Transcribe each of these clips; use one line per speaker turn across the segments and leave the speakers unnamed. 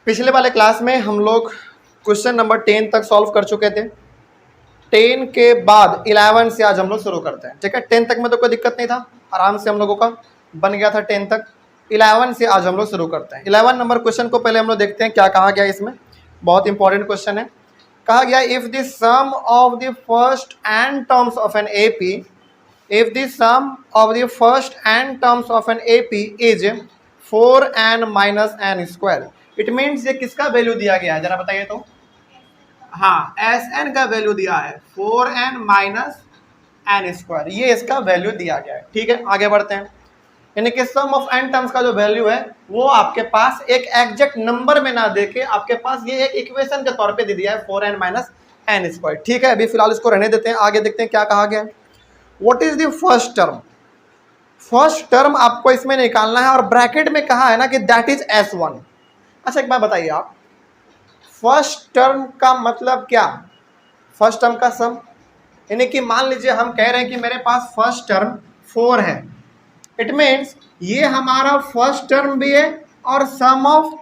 पिछले वाले क्लास में हम लोग क्वेश्चन नंबर 10 तक सॉल्व कर चुके थे। 10 के बाद 11 से आज हम लोग शुरू करते हैं। ठीक है, 10 तक में तो कोई दिक्कत नहीं था, आराम से हम लोगों का बन गया था 10 तक। 11 से आज हम लोग शुरू करते हैं। 11 नंबर क्वेश्चन को पहले हम लोग देखते हैं क्या कहा गया इसमें। बहुत इंपॉर्टेंट क्वेश्चन है। कहा गया if the sum of the first N terms of an AP, if the sum of the first N terms of an AP is 4n minus N square, it means ये किसका value दिया गया है जरा बताइए तो। हाँ, एस एन का वैल्यू दिया है 4n माइनस एन स्क्वायर, ये इसका वैल्यू दिया गया है। ठीक है, आगे बढ़ते हैं। यानी कि सम ऑफ एन टर्म्स का जो वैल्यू है वो आपके पास एक एग्जैक्ट नंबर में ना देके आपके पास ये एक इक्वेशन के तौर पे दे दिया है 4n माइनस एन स्क्वायर। ठीक है, अभी फिलहाल इसको रहने देते हैं, आगे देखते हैं क्या कहा गया है। What is the first term, first term आपको इसमें निकालना है और ब्रैकेट में कहा है ना कि दैट इज S1। अच्छा एक बात बताइए आप, फर्स्ट टर्म का मतलब क्या? फर्स्ट टर्म का सम, यानी कि मान लीजिए हम कह रहे हैं कि मेरे पास फर्स्ट टर्म 4 है, इट मीन्स ये हमारा फर्स्ट टर्म भी है और सम ऑफ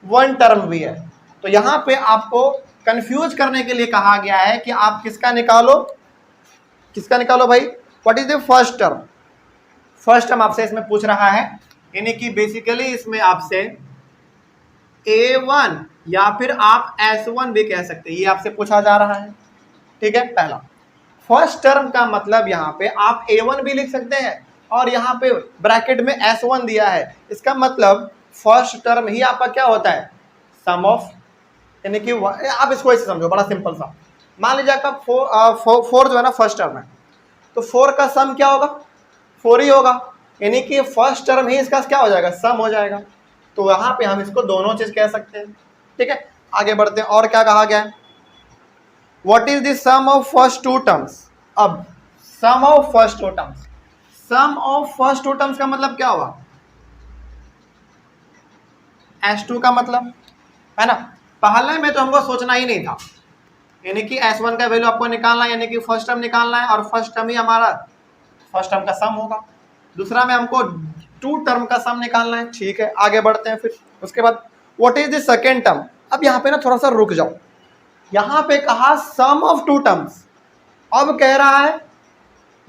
वन टर्म भी है। तो यहाँ पे आपको कंफ्यूज करने के लिए कहा गया है कि आप किसका निकालो, किसका निकालो भाई। What is the first term, first term आपसे इसमें पूछ रहा है, यानी कि बेसिकली इसमें आपसे A1 या फिर आप S1 भी कह सकते हैं, ये आपसे पूछा जा रहा है। ठीक है, पहला फर्स्ट टर्म का मतलब यहाँ पे आप A1 भी लिख सकते हैं और यहाँ पे ब्रैकेट में S1 दिया है, इसका मतलब फर्स्ट टर्म ही आपका क्या होता है, सम ऑफ, यानी कि आप इसको ऐसे समझो, बड़ा सिंपल सा। मान लीजिए आपका फोर जो है ना फर्स्ट टर्म है, तो 4 का सम क्या होगा, 4 ही होगा, यानी कि फर्स्ट टर्म ही इसका क्या हो जाएगा, सम हो जाएगा। तो यहाँ पे हम इसको दोनों चीज कह सकते हैं। ठीक है, आगे बढ़ते हैं। और क्या कहा गया है, what is the sum of first two terms. अब sum of first two terms, sum of first two terms का मतलब क्या हुआ, S2 का मतलब, है ना। पहले में तो हमको सोचना ही नहीं था, यानी कि S1 का वैल्यू आपको निकालना है, यानी कि फर्स्ट टर्म निकालना है और फर्स्ट टर्म ही हमारा फर्स्ट टर्म का सम होगा। दूसरा में हमको टू टर्म का सम निकालना है। ठीक है, आगे बढ़ते हैं। फिर उसके बाद what is the second term. अब यहाँ पे ना थोड़ा सा रुक जाओ, यहाँ पे कहा सम ऑफ टू टर्म्स, अब कह रहा है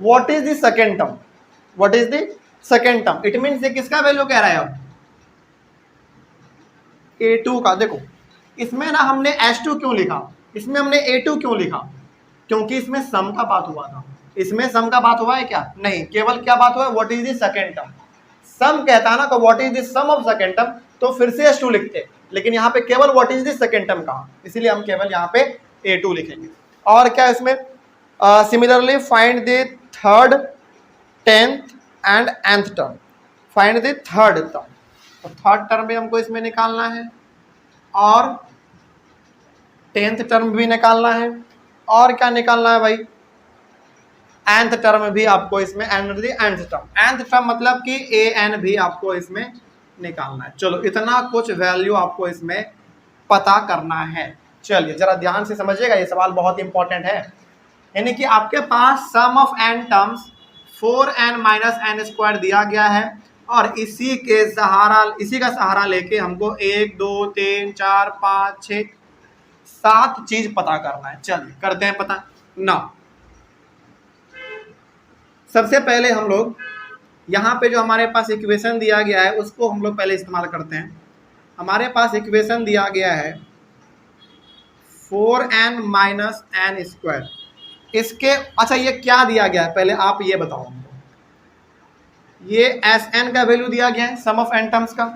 what is the second term, what is the second term, it means ये किसका वैल्यू कह रहा है, अब A2 का। देखो इसमें ना हमने S2 क्यों लिखा, इसमें हमने A2 क्यों लिखा, क्योंकि इसमें सम का बात हुआ था। इसमें सम का बात हुआ है क्या, नहीं, केवल क्या बात हुआ है, what is the second term. Sum कहता है ना तो what is the sum of second term, तो फिर से S2 लिखते, लेकिन यहाँ पे केवल what is the second term कहा, इसीलिए हम केवल यहाँ पे A2 लिखेंगे। और क्या इसमें similarly find the third, tenth and nth term, find the third term, तो थर्ड टर्म भी हमको इसमें निकालना है और 10th टर्म भी निकालना है, और क्या निकालना है भाई, nth टर्म भी आपको इसमें, nth टर्म मतलब कि an भी आपको इसमें निकालना है। चलो इतना कुछ वैल्यू आपको इसमें पता करना है। चलिए जरा ध्यान से समझिएगा, ये सवाल बहुत इंपॉर्टेंट है। यानी कि आपके पास sum of n terms 4n minus N square दिया गया है और इसी के सहारा, इसी का सहारा लेके हमको 1 2 3 4 5 6 7 चीज पता करना है। चलिए करते हैं पता ना। सबसे पहले हम लोग यहाँ पे जो हमारे पास इक्वेशन दिया गया है उसको हम लोग पहले इस्तेमाल करते हैं। हमारे पास इक्वेशन दिया गया है 4n माइनस एन स्क्वायर, इसके अच्छा ये क्या दिया गया है पहले आप ये बताओ हमको। ये Sn का वैल्यू दिया गया है सम ऑफ n टर्म्स का,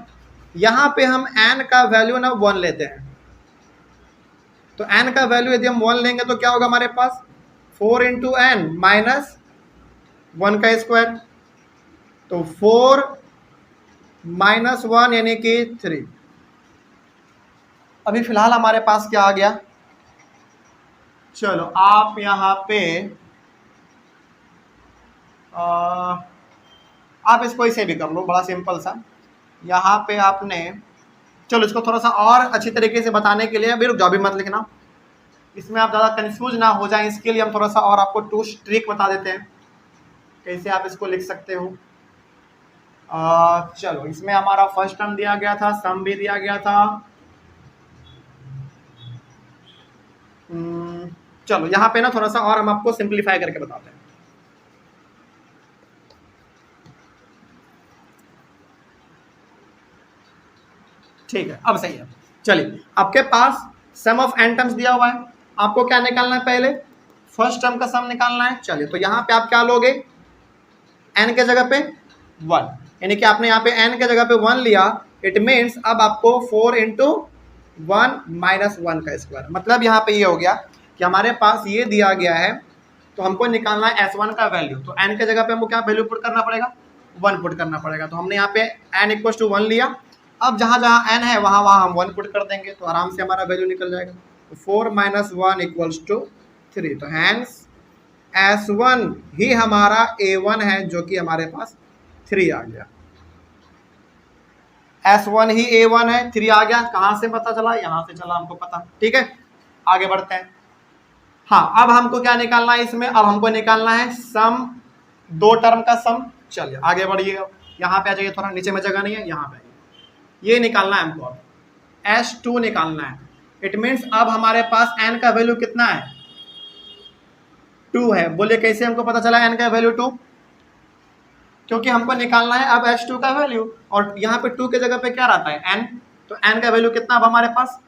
यहाँ पे हम n का वैल्यू ना 1 लेते हैं, तो n का वैल्यू यदि हम 1 लेंगे तो क्या होगा हमारे पास 4 इंटू एन माइनस 1 का स्क्वायर, तो 4 माइनस 1 यानी कि 3। अभी फिलहाल हमारे पास क्या आ गया, चलो आप यहाँ पे आप इसको इसे भी कर लो, बड़ा सिंपल सा। यहाँ पे आपने, चलो इसको थोड़ा सा और अच्छी तरीके से बताने के लिए, अभी रुक जाओ, अभी मत लिखना, इसमें आप ज़्यादा कंफ्यूज ना हो जाए, इसके लिए हम थोड़ा सा और आपको टू ट्रिक बता देते हैं कैसे आप इसको लिख सकते हो। चलो इसमें हमारा फर्स्ट टर्म दिया गया था, सम भी दिया गया था चलो यहाँ पे ना थोड़ा सा और हम आपको सिंप्लीफाई करके बताते हैं। ठीक है, अब सही है। चलिए, आपके पास सम ऑफ एन टर्म्स दिया हुआ है, आपको क्या निकालना है? पहले फर्स्ट टर्म का सम निकालना है। चलिए, तो यहाँ पे आप क्या लोगे? एन के जगह पे 1, यानी कि आपने यहाँ पे एन के जगह पे 1 लिया। इट मीन्स अब आपको 4 इंटू 1 माइनस 1 का स्क्वायर, मतलब यहाँ पे ये हो गया कि हमारे पास ये दिया गया है, तो हमको निकालना है S1 का वैल्यू। तो n के जगह पे हमको क्या वैल्यू पुट करना पड़ेगा? 1 पुट करना पड़ेगा। तो हमने यहाँ पे n इक्वल टू 1 लिया। अब जहाँ जहाँ n है वहाँ वहाँ हम 1 पुट कर देंगे, तो आराम से हमारा वैल्यू निकल जाएगा। तो 4 माइनस 1 इक्वल्स टू 3। तो हैंस S1 ही हमारा A1 है, जो कि हमारे पास 3 आ गया। S1 ही A1 है, 3 आ गया। कहाँ से पता चला? यहाँ से चला हमको पता। ठीक है, आगे बढ़ते हैं। हाँ, अब हमको क्या निकालना है इसमें? अब हमको निकालना है सम, दो टर्म का सम। चलिए आगे बढ़िएगा, यहाँ पे आ जाइए, थोड़ा नीचे में जगह नहीं है, यहाँ पे ये निकालना है हमको। अब S2 निकालना है। इट मीन्स अब हमारे पास n का वैल्यू कितना है? 2 है। बोलिए कैसे हमको पता चला n का वैल्यू 2? क्योंकि हमको निकालना है अब S2 का वैल्यू, और यहाँ पे 2 के जगह पे क्या रहता है? n। तो n का वैल्यू कितना अब हमारे पास?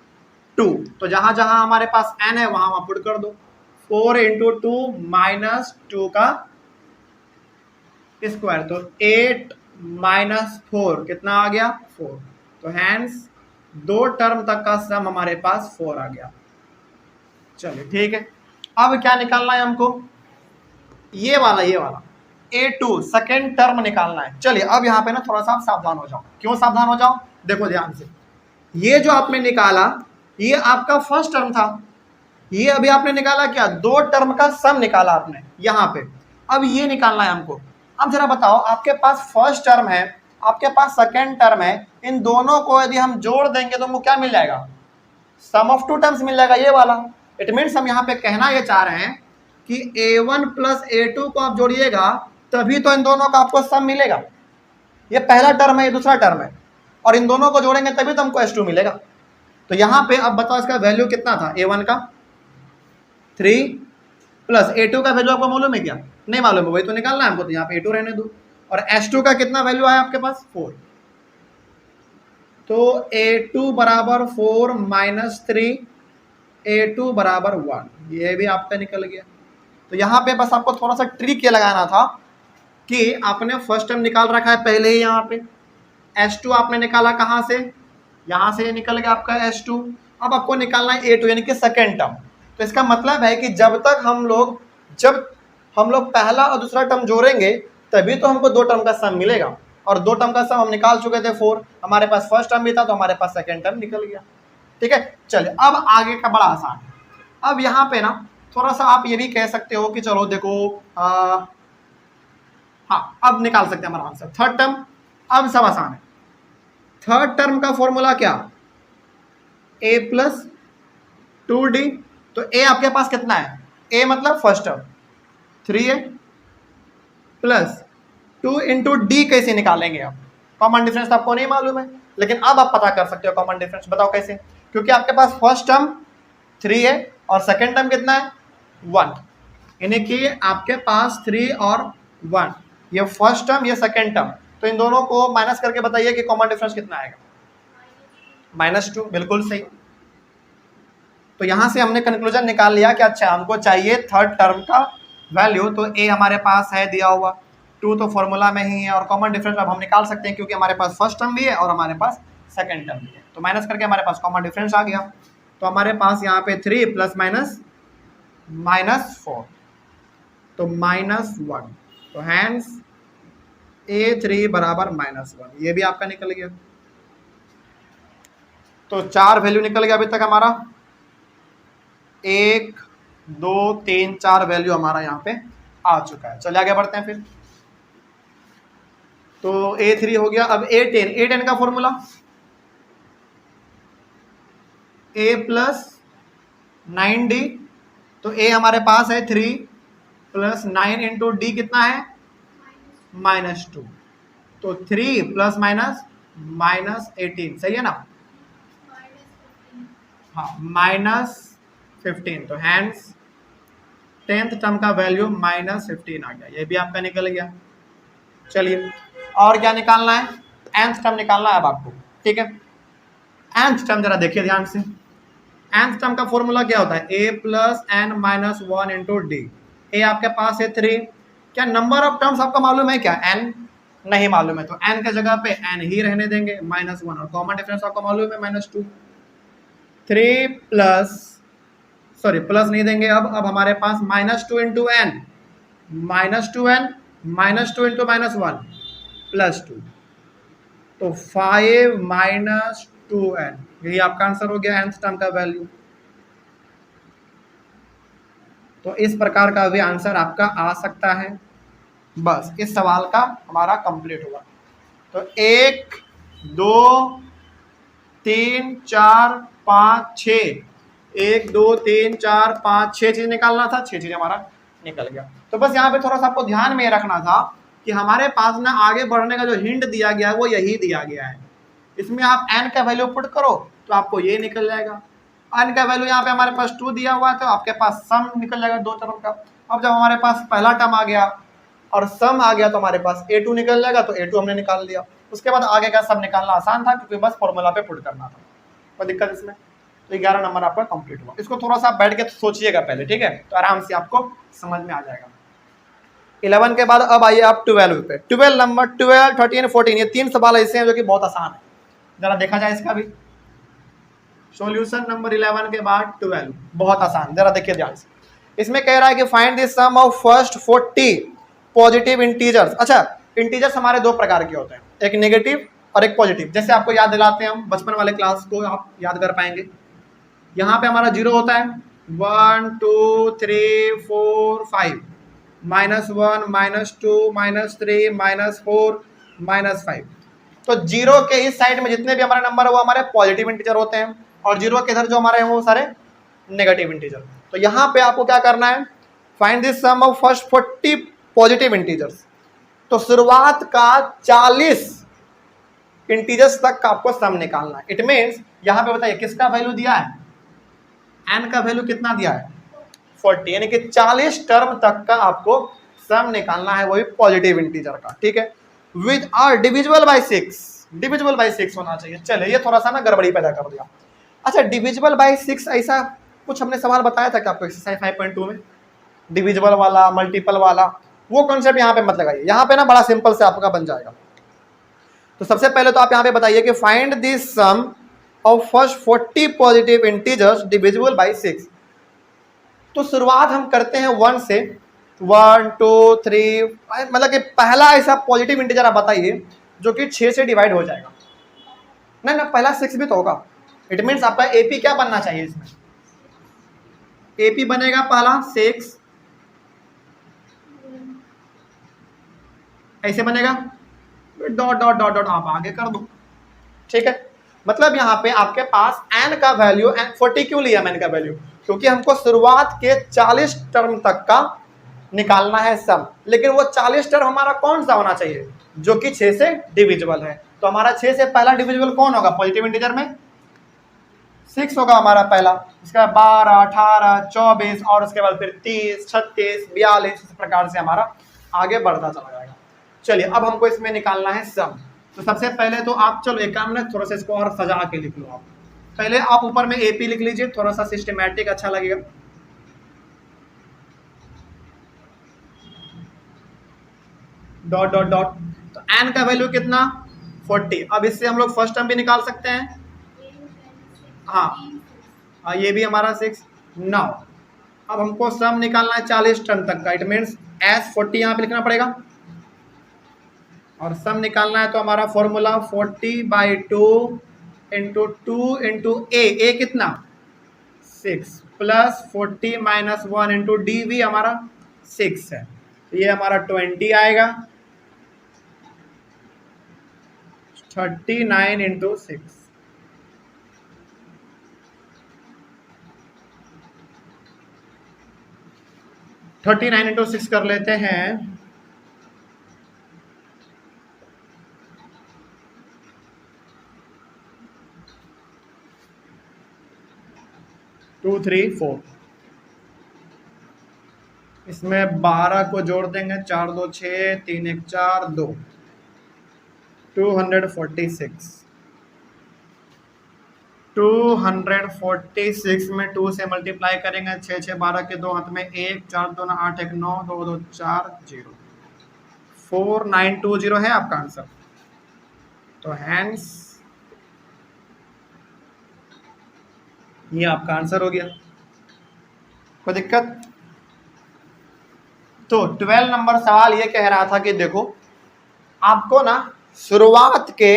2। तो जहां जहां हमारे पास n है वहां वहां पुट कर दो। 4 इंटू 2 माइनस 2 का स्क्वायर, तो 8 माइनस 4 कितना आ गया? 4। तो हैंस दो टर्म तक का सम हमारे पास 4 आ गया। चलिए ठीक है, अब क्या निकालना है हमको? ये वाला A2 सेकेंड टर्म निकालना है। चलिए अब यहाँ पे ना थोड़ा सा आप सावधान हो जाओ। क्यों सावधान हो जाओ? देखो ध्यान से, ये जो आपने निकाला ये आपका फर्स्ट टर्म था। ये अभी आपने निकाला क्या? दो टर्म का सम निकाला आपने यहाँ पे। अब ये निकालना है हमको। अब जरा बताओ, आपके पास फर्स्ट टर्म है, आपके पास सेकेंड टर्म है, इन दोनों को यदि हम जोड़ देंगे तो हमको क्या मिल जाएगा? सम ऑफ टू टर्म्स मिल जाएगा, ये वाला। इट मीन्स हम यहाँ पे कहना ये चाह रहे हैं कि A1 प्लस A2 को आप जोड़िएगा तभी तो इन दोनों का आपको सम मिलेगा। ये पहला टर्म है, ये दूसरा टर्म है, और इन दोनों को जोड़ेंगे तभी तो हमको S2 मिलेगा। तो यहाँ पे अब बताओ इसका वैल्यू कितना था? A1 का 3 प्लस A2 का वैल्यू आपको मालूम है क्या? नहीं मालूम है, वही तो निकालना है हमको। तो यहाँ पे A2 रहने दो, और S2 का कितना वैल्यू आया आपके पास? 4। तो A2 बराबर 4 माइनस 3, A2 बराबर 1, ये भी आपका निकल गया। तो यहाँ पे बस आपको थोड़ा सा ट्रिक ये लगाना था कि आपने फर्स्ट टर्म निकाल रखा है पहले ही। यहाँ पे S2 आपने निकाला कहाँ से? यहाँ से निकल गया आपका S2। अब आपको निकालना है A2 यानी कि सेकेंड टर्म। तो इसका मतलब है कि जब हम लोग पहला और दूसरा टर्म जोड़ेंगे तभी तो हमको दो टर्म का सम मिलेगा, और दो टर्म का सम हम निकाल चुके थे 4। हमारे पास फर्स्ट टर्म भी था तो हमारे पास सेकेंड टर्म निकल गया। ठीक है, चलिए अब आगे का बड़ा आसान है। अब यहाँ पे ना थोड़ा सा आप ये भी कह सकते हो कि चलो देखो, हाँ अब निकाल सकते हैं हमारा आंसर थर्ड टर्म। अब सब आसान है। थर्ड टर्म का फॉर्मूला क्या? A plus 2D। तो A आपके पास कितना है? A मतलब first term 3A plus 2 into D. कैसे निकालेंगे आप? कॉमन डिफरेंस तो आपको नहीं मालूम है, लेकिन अब आप पता कर सकते हो कॉमन डिफरेंस। बताओ कैसे? क्योंकि आपके पास फर्स्ट टर्म 3 है और सेकेंड टर्म कितना है? 1, यानी कि आपके पास 3 और 1, ये फर्स्ट टर्म ये सेकेंड टर्म। तो इन दोनों को माइनस करके बताइए कि कॉमन डिफरेंस कितना आएगा? -2। बिल्कुल सही। तो यहां से हमने कंक्लूजन निकाल लिया कि अच्छा हमको चाहिए थर्ड टर्म का वैल्यू। तो A हमारे पास है दिया हुआ, 2 तो फॉर्मूला में ही है, और कॉमन डिफरेंस अब हम निकाल सकते हैं क्योंकि हमारे पास फर्स्ट टर्म भी है और हमारे पास सेकेंड टर्म भी है। तो माइनस करके हमारे पास कॉमन डिफरेंस आ गया। तो हमारे पास यहाँ पे 3 प्लस -4, तो -1। तो हैंस A3 बराबर -1, ये भी आपका निकल गया। तो 4 वैल्यू निकल गया अभी तक हमारा। 1 2 3 4 वैल्यू हमारा यहाँ पे आ चुका है। चलिए आगे बढ़ते हैं फिर। तो A3 हो गया। अब A10 का फॉर्मूला A प्लस 9D। तो A हमारे पास है 3 प्लस 9 इंटू डी कितना है? -2। तो 3 प्लस -18, सही है ना? हाँ, 15, तो हैंस 10th टर्म का वैल्यू -15 आ गया, ये भी आपका निकल गया। चलिए और क्या निकालना है, nth टर्म निकालना है अब आपको, ठीक है। nth टर्म जरा देखिए ध्यान से, nth टर्म का फॉर्मूला क्या होता है, a plus n minus 1 into D. A आपके पास है 3, क्या नंबर ऑफ टर्म्स आपका मालूम है क्या, n नहीं मालूम है, तो n के जगह पे n ही रहने देंगे, -1, और कॉमन डिफरेंस आपको मालूम है -2। 3 प्लस, सॉरी प्लस नहीं देंगे, अब हमारे पास -2 इंटू n, -2n, -2 इंटू -1 +2, तो 5 - 2n, यही आपका आंसर हो गया nth टर्म का वैल्यू। तो इस प्रकार का भी आंसर आपका आ सकता है। बस इस सवाल का हमारा कंप्लीट हुआ। तो 1 2 3 4 5 6, 1 2 3 4 5 6 चीज निकालना था, 6 चीज हमारा निकल गया। तो बस यहाँ पे थोड़ा सा आपको ध्यान में रखना था कि हमारे पास ना आगे बढ़ने का जो हिंट दिया गया है वो यही दिया गया है। इसमें आप n का वैल्यू पुट करो तो आपको ये निकल जाएगा। n का वैल्यू यहाँ पे हमारे पास 2 दिया हुआ है, तो आपके पास सम निकल जाएगा 2 टर्म का। अब जब हमारे पास पहला टर्म आ गया और सम आ गया तो हमारे पास a2 निकल जाएगा, तो a2 हमने निकाल लिया। उसके बाद आगे का सब निकालना आसान था क्योंकि बस फॉर्मूला पे पुट करना था, कोई दिक्कत इसमें। तो 11 नंबर आपका कंप्लीट हुआ। इसको थोड़ा सा बैठ के सोचिएगा पहले, ठीक है, तो आराम से आपको समझ में आ जाएगा। 11 के बाद अब आइए आप 12 पे। 12 नंबर 12 13 14, ये 3 सवाल ऐसे हैं जो कि बहुत आसान है, जरा देखा जाए इसका भी। सॉल्यूशन नंबर 11 के बाद 12 बहुत आसान, जरा देखिए ध्यान से। इसमें कह रहा है कि find the sum of first 40 positive integers. अच्छा, इंटीजर्स हमारे दो प्रकार के होते हैं, एक नेगेटिव और एक पॉजिटिव। जैसे आपको याद दिलाते हैं हम बचपन वाले क्लास को, आप याद कर पाएंगे। यहाँ पे हमारा 0 होता है, 1 2 3 4 5, -1 -2 -3 -4 -5। तो 0 के इस साइड में जितने भी हमारे नंबर है वो हमारे पॉजिटिव इंटीजर होते हैं, और 0 के इधर जो हमारे हैं वो सारे नेगेटिव इंटीजर। तो यहाँ पे आपको क्या करना है, find this sum of first 40 positive integers. तो शुरुआत का 40 इंटीजर्स तक का आपको सम निकालना है। इट मीन्स यहाँ पे बताइए किसका वैल्यू दिया है, n का वैल्यू कितना दिया है 40, यानी कि 40 टर्म तक का आपको सम निकालना है, वही पॉजिटिव इंटीजर का, ठीक है। With are divisible by 6, divisible by 6 होना चाहिए। चले, ये थोड़ा सा ना गड़बड़ी पैदा कर दिया। अच्छा, डिविजिबल बाय 6 ऐसा कुछ हमने सवाल बताया था कि आपको एक्सरसाइज 5.2 में, डिविजिबल वाला, मल्टीपल वाला, वो कॉन्सेप्ट यहाँ पे मत लगाइए। यहाँ पे ना बड़ा सिंपल से आपका बन जाएगा। तो सबसे पहले तो आप यहाँ पे बताइए कि find this sum of first 40 positive integers divisible by 6। तो शुरुआत हम करते हैं 1 से, 1 2 3, मतलब कि पहला ऐसा पॉजिटिव इंटीजर आप बताइए जो कि 6 से डिवाइड हो जाएगा। नहीं ना, पहला 6 भी तो होगा। इट मीन्स आपका एपी क्या बनना चाहिए इसमें, एपी बनेगा पहला 6, ऐसे बनेगा, डॉट डॉट डॉट डॉट आप आगे कर दो, ठीक है। मतलब यहाँ पे आपके पास n का वैल्यू, 40 क्यों लिया मैंने का वैल्यू, क्योंकि हमको शुरुआत के 40 टर्म तक का निकालना है सम। लेकिन वो 40 टर्म हमारा कौन सा होना चाहिए, जो कि 6 से डिविजिबल है। तो हमारा 6 से पहला डिविजिबल कौन होगा पॉजिटिव इंटीजर में, 6 होगा हमारा पहला। उसके बाद 12 18 24 और उसके बाद फिर 30 36 42, इस प्रकार से हमारा आगे बढ़ता चला जाएगा। चलिए अब हमको इसमें निकालना है सम। तो सबसे पहले तो आप चलो एक काम ना, थोड़ा सा इसको और सजा के लिख लो आप। पहले आप ऊपर में एपी लिख लीजिए, थोड़ा सा सिस्टमैटिक अच्छा लगेगा। डॉट डॉट डॉट, तो n का वैल्यू कितना 40। अब इससे हम लोग फर्स्ट टर्म भी निकाल सकते हैं, हाँ ये भी हमारा 6 9। अब हमको सम निकालना है 40 टर्म तक का, इट मीन्स S40 यहाँ पे लिखना पड़ेगा, और सम निकालना है तो हमारा फॉर्मूला 40/2 इंटू 2 इंटू ए कितना 6 प्लस 40 - 1 इंटू डी भी हमारा 6 है, तो ये हमारा 20 आएगा, 39 इंटू 6। थर्टी 39 इंटू 6 कर लेते हैं, 2 3 4। इसमें 12 को जोड़ देंगे, 4 2 6, 3 1 4 2, 246। 246 में 2 से मल्टीप्लाई करेंगे, 6 6 12 के 2 हाथ में 1, 4 2 8 1 9, 2 2 4 0, 4920 है आपका आंसर। तो हैंस ये आपका आंसर हो गया। कोई दिक्कत? तो 12 नंबर सवाल ये कह रहा था कि देखो आपको ना शुरुआत के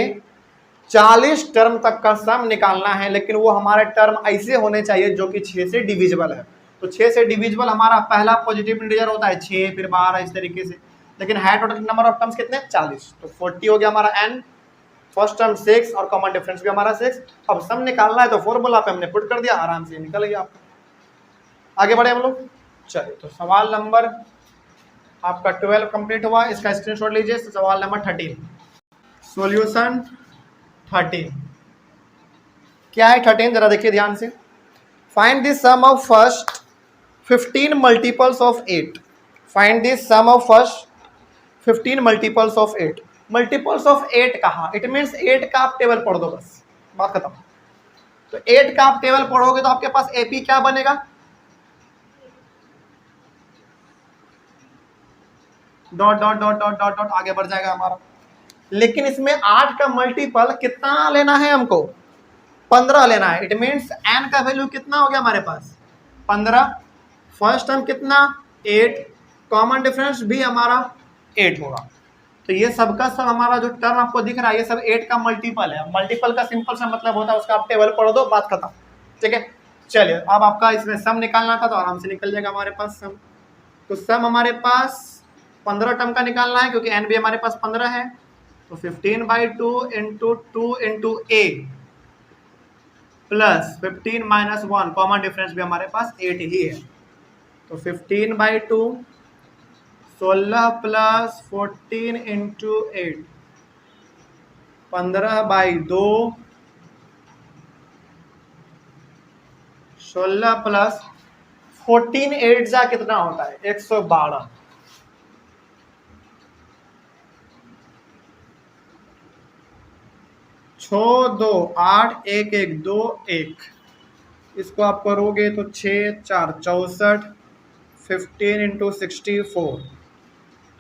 40 टर्म तक का सम निकालना है, लेकिन वो हमारे टर्म ऐसे होने चाहिए जो कि 6 से डिविजिबल है। तो 6 से डिविजिबल हमारा पहला पॉजिटिव इंटीजर होता है 6, फिर 12 इस तरीके से, लेकिन है टोटल नंबर ऑफ टर्म्स कितने 40। तो 40 हो गया हमारा n, फर्स्ट टर्म 6 और कॉमन डिफरेंस भी हमारा 6। अब सम निकालना है तो फॉर्मूला पे हमने पुट कर दिया, आराम से निकल गया आपका। आगे बढ़े हम लोग। चलिए तो सवाल नंबर आपका 12 कंप्लीट हुआ, इसका स्क्रीनशॉट लीजिए। सवाल नंबर 13, सॉल्यूशन 13 क्या है? 13 जरा देखिए ध्यान से। Find the sum of first 15 multiples of 8। Find the sum of first 15 multiples of 8। Multiples of 8 कहा? इट मीन्स 8 का आप टेबल पढ़ दो, बस बात खत्म। तो 8 का आप टेबल पढ़ोगे तो आपके पास एपी क्या बनेगा? Dot dot dot dot dot dot आगे बढ़ जाएगा हमारा। लेकिन इसमें 8 का मल्टीपल कितना लेना है हमको? 15 लेना है। इट मीन्स n का वैल्यू कितना हो गया हमारे पास? 15। फर्स्ट टर्म कितना? 8। कॉमन डिफरेंस भी हमारा 8 होगा। तो ये सबका सब हमारा जो टर्म आपको दिख रहा है ये सब 8 का मल्टीपल है। मल्टीपल का सिंपल सा मतलब होता है उसका आप टेबल पढ़ दो, बात खत्म। ठीक है, चलिए अब आपका इसमें सम निकालना था तो आराम से निकल जाएगा हमारे पास सम। तो सम हमारे पास 15 टर्म का निकालना है क्योंकि n भी हमारे पास 15 है। तो 15/2 into 2 into a plus 15 minus 1, common difference भी हमारे पास 8 ही है। तो 15/2 16 प्लस 14 इंटू 8 15/2 16 प्लस 14 8 जा कितना होता है? 112। छो 2 8 1 1 2 1, इसको आप करोगे तो 6 4 64, 15 इंटू 64,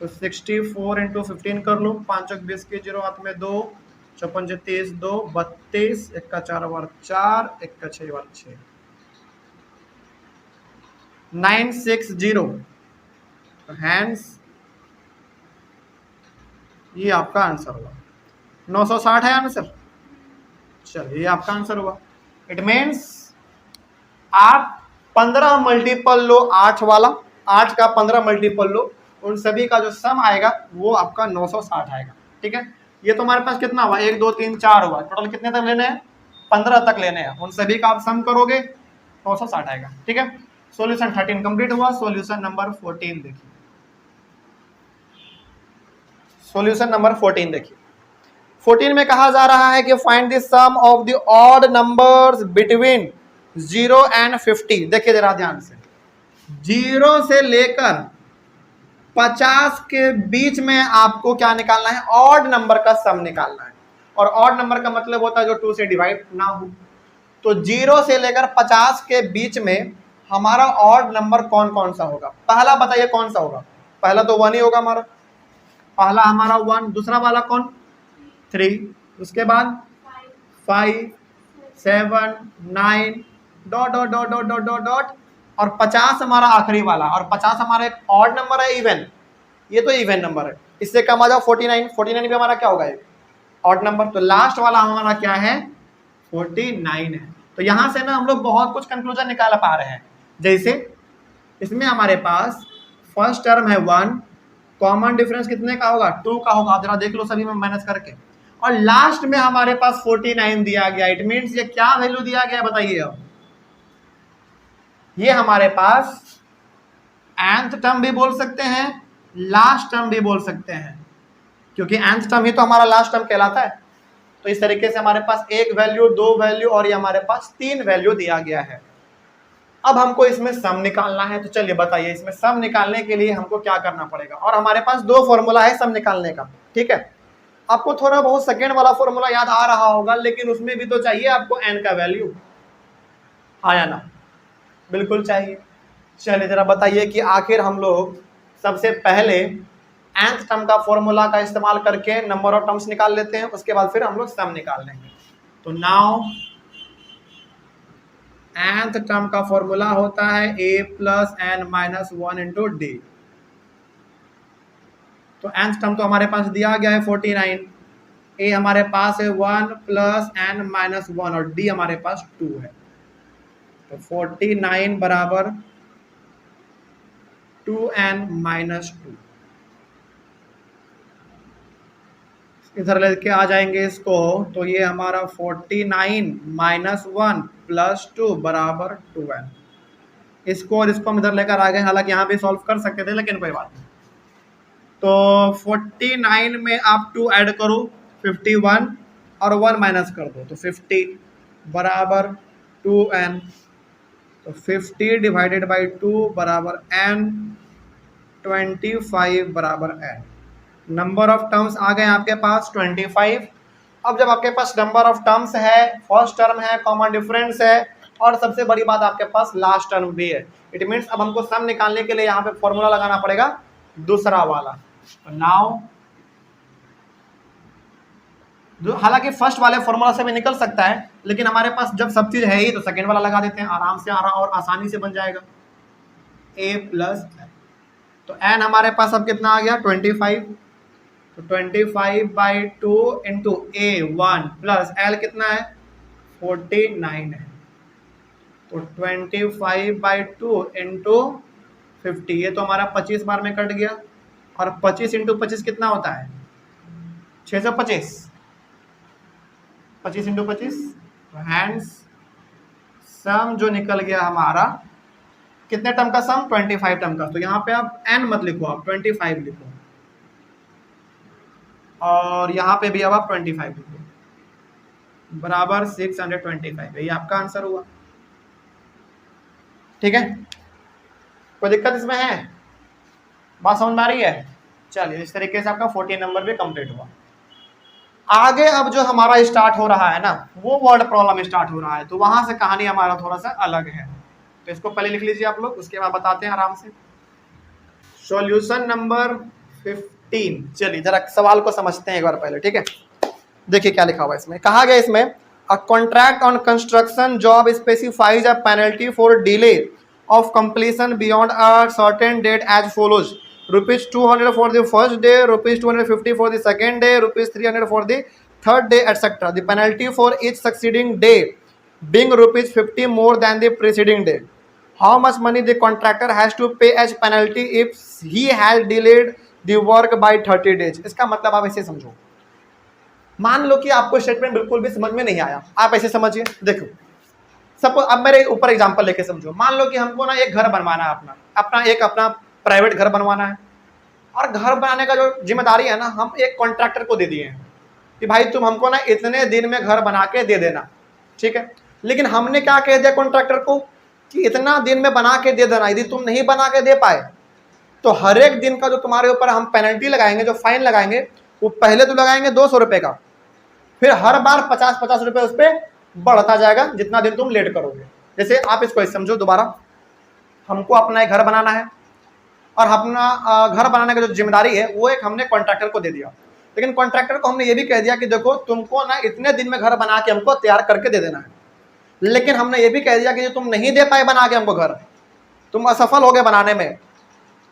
तो 64 इंटू 15 कर लो, 5 20 के 0 हाथ में 2, 54 30 2 32, 1 का 4 बार 4, 1 का 6 बार 6, 960। तो हैंस ये आपका आंसर हुआ। 960 है आंसर। चलिए ये आपका आंसर हुआ। इट मीन्स आप 15 मल्टीपल लो 8 वाला, 8 का 15 मल्टीपल लो, उन सभी का जो सम आएगा वो आपका 960 आएगा। ठीक है, ये तो हमारे पास कितना हुआ? 1 2 3 4 हुआ, टोटल कितने तक लेने हैं? 15 तक लेने हैं। उन सभी का आप सम करोगे 960 आएगा। ठीक है, सॉल्यूशन 13 कंप्लीट हुआ। सॉल्यूशन नंबर 14 देखिए। सॉल्यूशन नंबर 14 देखिए। 14 में कहा जा रहा है कि find the sum of the odd numbers between 0 and 50। देखिए जरा ध्यान से, 0 से लेकर 50 के बीच में आपको क्या निकालना है? ऑड नंबर का सम निकालना है। और ऑड नंबर का मतलब होता है जो 2 से डिवाइड ना हो। तो 0 से लेकर 50 के बीच में हमारा ऑड नंबर कौन कौन सा होगा? पहला बताइए कौन सा होगा? पहला तो 1 ही होगा हमारा, पहला हमारा 1। दूसरा वाला कौन? 3। उसके बाद 5 7 9 dot dot dot dot dot dot dot, और 50 हमारा आखिरी वाला। और 50 हमारा एक ऑड नंबर है, इवन, ये तो इवन नंबर है। इससे कम आ जाओ 49, 49 भी हमारा क्या होगा? एक ऑड नंबर। तो लास्ट वाला हमारा क्या है? 49 है। तो यहां से ना हम लोग बहुत कुछ कंक्लूजन निकाल पा रहे हैं। जैसे इसमें हमारे पास फर्स्ट टर्म है 1, कॉमन डिफरेंस कितने का होगा? 2 का होगा। जरा देख लो सभी में माइनस करके। और लास्ट में हमारे पास 49 दिया गया। इट मीन्स ये क्या वैल्यू दिया गया बताइए? अब ये हमारे पास nth टर्म भी बोल सकते हैं, लास्ट टर्म भी बोल सकते हैं, क्योंकि nth टर्म ही तो हमारा लास्ट टर्म कहलाता है। तो इस तरीके से हमारे पास 1 वैल्यू, 2 वैल्यू और ये हमारे पास 3 वैल्यू दिया गया है। अब हमको इसमें सम निकालना है, तो चलिए बताइए इसमें सम निकालने के लिए हमको क्या करना पड़ेगा। और हमारे पास दो फॉर्मूला है सम निकालने का, ठीक है। आपको थोड़ा बहुत सेकेंड वाला फॉर्मूला याद आ रहा होगा, लेकिन उसमें भी तो चाहिए आपको एन का वैल्यू, हाँ या ना? बिल्कुल चाहिए। चलिए जरा बताइए कि आखिर हम लोग सबसे पहले nth टर्म का फॉर्मूला का इस्तेमाल करके नंबर ऑफ टर्म्स निकाल लेते हैं, उसके बाद फिर हम लोग सम निकाल लेंगे। तो नाउ nth टर्म का फॉर्मूला होता है a plus N minus 1 into D. तो nth टर्म तो हमारे पास दिया गया है 49, a हमारे पास है 1 प्लस एन माइनस 1 और d हमारे पास 2 है। तो 49 बराबर 2n माइनस 2, इधर लेके आ जाएंगे इसको, तो ये हमारा 49 माइनस 1 प्लस 2 बराबर 2n। इसको और इसको हम इधर लेकर आ गए, हालांकि यहाँ भी सॉल्व कर सकते थे लेकिन कोई बात नहीं। तो 49 में आप 2 ऐड करो 51 और 1 माइनस कर दो तो 50 बराबर 2n। तो 50 डिवाइडेड बाई 2 बराबर n, 25 बराबर n। नंबर ऑफ टर्म्स आ गए आपके पास 25। अब जब आपके पास नंबर ऑफ टर्म्स है, फर्स्ट टर्म है, कॉमन डिफरेंस है और सबसे बड़ी बात आपके पास लास्ट टर्म भी है, इट मीन्स अब हमको सम निकालने के लिए यहाँ पे फॉर्मूला लगाना पड़ेगा दूसरा वाला। तो नाउ हालांकि फर्स्ट वाले फॉर्मूला से भी निकल सकता है, लेकिन हमारे पास जब सब चीज है ही तो सेकेंड वाला लगा देते हैं, आराम से और आसानी से बन जाएगा a प्लस n। तो n हमारे पास अब कितना आ गया 25, तो 25 by 2 into a1 plus l कितना है 49 है। तो 25 बाई 2 इंटू 50, ये तो हमारा 25 बार में कट गया, और 25 इंटू 25 कितना होता है 625, 25 इंटू 25। तो हैंड्स सम जो निकल गया हमारा कितने टर्म का सम 25 टर्म का। तो यहाँ पे आप n मत लिखो, आप 25 लिखो, और यहाँ पे भी अब आप 25 लिखो बराबर 625। ये आपका आंसर हुआ, ठीक है। कोई दिक्कत इसमें है? बात समझ में आ रही है? चलिए इस तरीके से आपका 14 नंबर भी कंप्लीट हुआ। आगे अब जो हमारा स्टार्ट हो रहा है ना, वो वर्ड प्रॉब्लम स्टार्ट हो रहा है, तो वहां से कहानी हमारा थोड़ा सा अलग है। तो इसको पहले लिख लीजिए आप लोग, उसके बाद बताते हैं आराम से। Solution number 15। चलिए जरा सवाल को समझते हैं एक बार पहले, ठीक है। देखिए क्या लिखा हुआ है इसमें, कहा गया इसमें a contract on construction job specifies a penalty for delay of completion beyond a certain date as follows: ₹200 for the first day, ₹250 for the second day, ₹300 for the third day, etc. The penalty for each succeeding day being ₹50 more than the preceding day. How much money the contractor has to pay as penalty if he has delayed the work by 30 days? इसका मतलब आप ऐसे समझो, मान लो कि आपको statement बिल्कुल भी समझ में नहीं आया, आप ऐसे समझिए। देखो सपोज अब मेरे ऊपर एग्जांपल लेके समझो, मान लो कि हमको ना एक घर बनवाना है, अपना प्राइवेट घर बनवाना है, और घर बनाने का जो जिम्मेदारी है ना हम एक कॉन्ट्रैक्टर को दे दिए हैं कि भाई तुम हमको ना इतने दिन में घर बना के दे देना, ठीक है। लेकिन हमने क्या कह दिया कॉन्ट्रैक्टर को कि इतना दिन में बना के दे देना, यदि तुम नहीं बना के दे पाए तो हर एक दिन का जो तुम्हारे ऊपर हम पेनल्टी लगाएंगे, जो फाइन लगाएंगे, वो पहले तो लगाएंगे 200 रुपये का, फिर हर बार 50-50 रुपये उस पर बढ़ता जाएगा जितना दिन तुम लेट करोगे। जैसे आप इसको समझो दोबारा, हमको अपना एक घर बनाना है और अपना घर बनाने का जो जिम्मेदारी है वो एक हमने कॉन्ट्रैक्टर को दे दिया, लेकिन कॉन्ट्रैक्टर को हमने ये भी कह दिया कि देखो तुमको ना इतने दिन में घर बना के हमको तैयार करके दे देना है, लेकिन हमने ये भी कह दिया कि जो तुम नहीं दे पाए बना के हमको घर, तुम असफल हो गए बनाने में,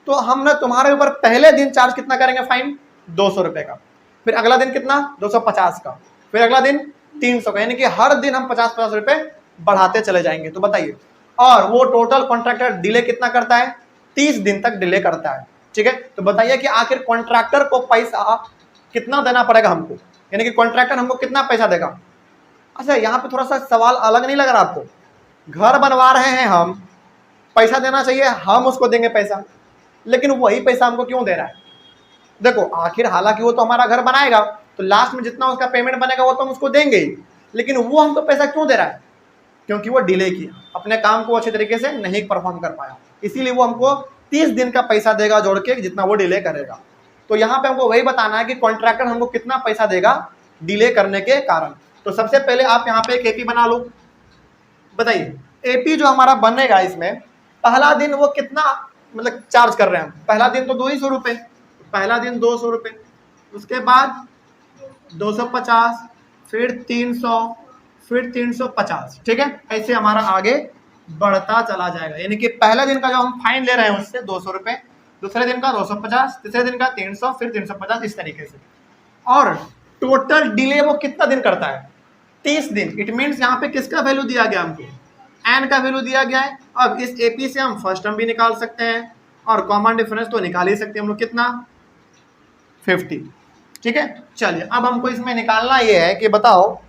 तो हम ना तुम्हारे ऊपर पहले दिन चार्ज कितना करेंगे फाइन 200 रुपये का, फिर अगला दिन कितना 250 का, फिर अगला दिन 300 का, यानी कि हर दिन हम 50-50 रुपये बढ़ाते चले जाएंगे। तो बताइए, और वो टोटल कॉन्ट्रैक्टर डिले कितना करता है 30 दिन तक डिले करता है, ठीक है। तो बताइए कि आखिर कॉन्ट्रैक्टर को पैसा कितना देना पड़ेगा हमको, यानी कि कॉन्ट्रैक्टर हमको कितना पैसा देगा। अच्छा यहाँ पे थोड़ा सा सवाल अलग नहीं लग रहा आपको, घर बनवा रहे हैं हम, पैसा देना चाहिए, हम उसको देंगे पैसा, लेकिन वही पैसा हमको क्यों दे रहा है। देखो आखिर हालांकि वो तो हमारा घर बनाएगा, तो लास्ट में जितना उसका पेमेंट बनेगा वो तो हम उसको देंगे ही, लेकिन वो हमको पैसा क्यों दे रहा है, क्योंकि वो डिले किया, अपने काम को अच्छे तरीके से नहीं परफॉर्म कर पाया, इसीलिए वो हमको 30 दिन का पैसा देगा जोड़ के जितना वो डिले करेगा। तो यहाँ पे हमको वही बताना है कि कॉन्ट्रैक्टर हमको कितना पैसा देगा डिले करने के कारण। तो सबसे पहले आप यहाँ पे एक एपी बना लो। बताइए एपी जो हमारा बनेगा इसमें पहला दिन वो कितना मतलब चार्ज कर रहे हैं हम, पहला दिन तो 200 रुपये, पहला दिन 200 रुपये, उसके बाद 250, फिर 300, फिर 350, ठीक है, ऐसे हमारा आगे बढ़ता चला जाएगा। यानी कि पहले दिन का जो हम फाइन ले रहे हैं उससे 200 रुपये, दूसरे दिन का 250, तीसरे दिन का 300, फिर 350, इस तरीके से। और टोटल डिले वो कितना दिन करता है, 30 दिन। इट मीन्स यहाँ पे किसका वैल्यू दिया गया हमको, एन का वैल्यू दिया गया है। अब इस एपी से हम फर्स्ट टर्म भी निकाल सकते हैं और कॉमन डिफरेंस तो निकाल ही सकते हैं हम लोग, कितना 50, ठीक है। चलिए अब हमको इसमें निकालना ये है कि बताओ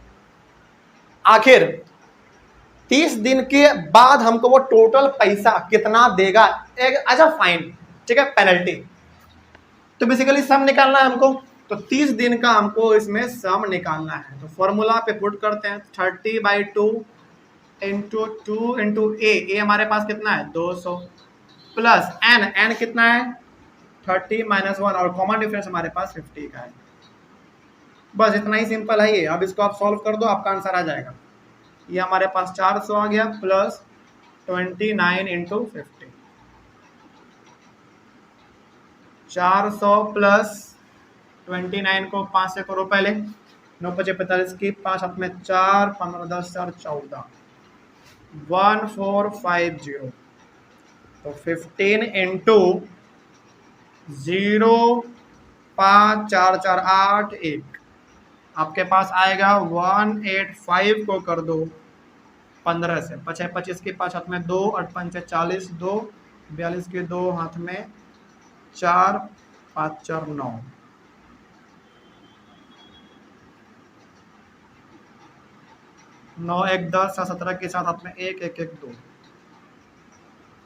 आखिर 30 दिन के बाद हमको वो टोटल पैसा कितना देगा एज अ फाइन, ठीक है, पेनल्टी। तो बेसिकली सम निकालना है हमको, तो 30 दिन का हमको इसमें सम निकालना है। तो फॉर्मूला पे पुट करते हैं 30/2 इंटू 2 इंटू ए हमारे पास कितना है 200 प्लस एन कितना है 30 - 1 और कॉमन डिफरेंस हमारे पास 50 का है। बस इतना ही सिंपल है ये। अब इसको आप सॉल्व कर दो, आपका आंसर आ जाएगा। ये हमारे पास 400 आ गया प्लस 29 इंटू 50, 400 प्लस 29 को 5 से करो पहले, 9 × 45 की 5 हाथ में 4, 15 10 4 14, 1450। तो 15 इंटू 0 5 4 4 8 1 आपके पास आएगा 185 को कर दो 15 से, 5 25 की 5 हाथ में 2, 8 5 40, 2 42 के 2 हाथ में 4, 5 4 9, 9 1 10, 17 के साथ हाथ में 1 1 1 2,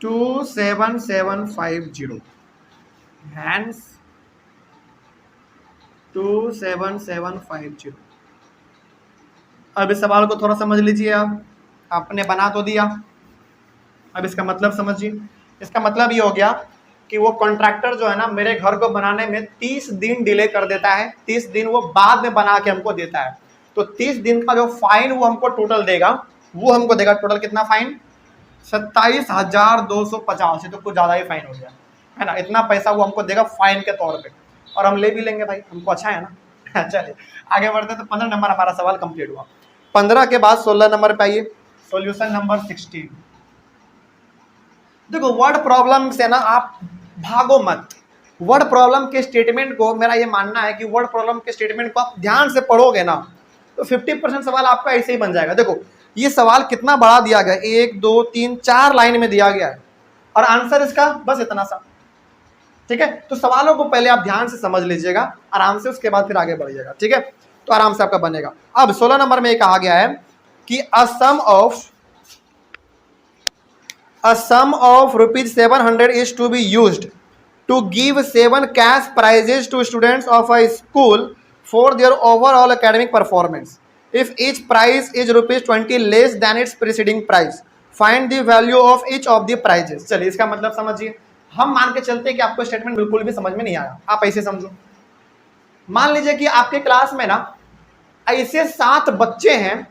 27750 हैंड्स 27750। अब इस सवाल को थोड़ा समझ लीजिए आप, आपने बना तो दिया, अब इसका मतलब समझिए। इसका मतलब ये हो गया कि वो कॉन्ट्रैक्टर जो है ना मेरे घर को बनाने में 30 दिन डिले कर देता है, 30 दिन वो बाद में बना के हमको देता है। तो 30 दिन का जो फाइन वो हमको टोटल देगा, वो हमको देगा टोटल कितना फाइन 27,250। ये तो कुछ ज़्यादा ही फाइन हो गया है ना, इतना पैसा वो हमको देगा फाइन के तौर पे, और हम ले भी लेंगे भाई, हमको अच्छा है ना। चलिए आगे बढ़ते हैं। तो 15 नंबर हमारा सवाल कंप्लीट हुआ। 15 के बाद 16 नंबर पे आइए, सॉल्यूशन नंबर 16। देखो वर्ड प्रॉब्लम से ना आप भागो मत। वर्ड प्रॉब्लम के स्टेटमेंट को, मेरा ये मानना है कि वर्ड प्रॉब्लम के स्टेटमेंट को आप ध्यान से पढ़ोगे ना तो 50% सवाल आपका ऐसे ही बन जाएगा। देखो ये सवाल कितना बड़ा दिया गया, 1 2 3 4 लाइन में दिया गया है और आंसर इसका बस इतना सा, ठीक है। तो सवालों को पहले आप ध्यान से समझ लीजिएगा आराम से, उसके बाद फिर आगे बढ़िएगा, ठीक है। तो आराम से आपका बनेगा। अब 16 नंबर में कहा गया है कि a sum of ₹700 is to be used to give 7 cash prizes to students of a school for their overall academic performance. If each prize is ₹20 less than its preceding price, find the value of each of the prizes. चलिए इसका मतलब समझिए। हम मान के चलते हैं कि आपको स्टेटमेंट बिल्कुल भी समझ में नहीं आया, आप ऐसे समझो। मान लीजिए कि आपके क्लास में ना ऐसे 7 बच्चे हैं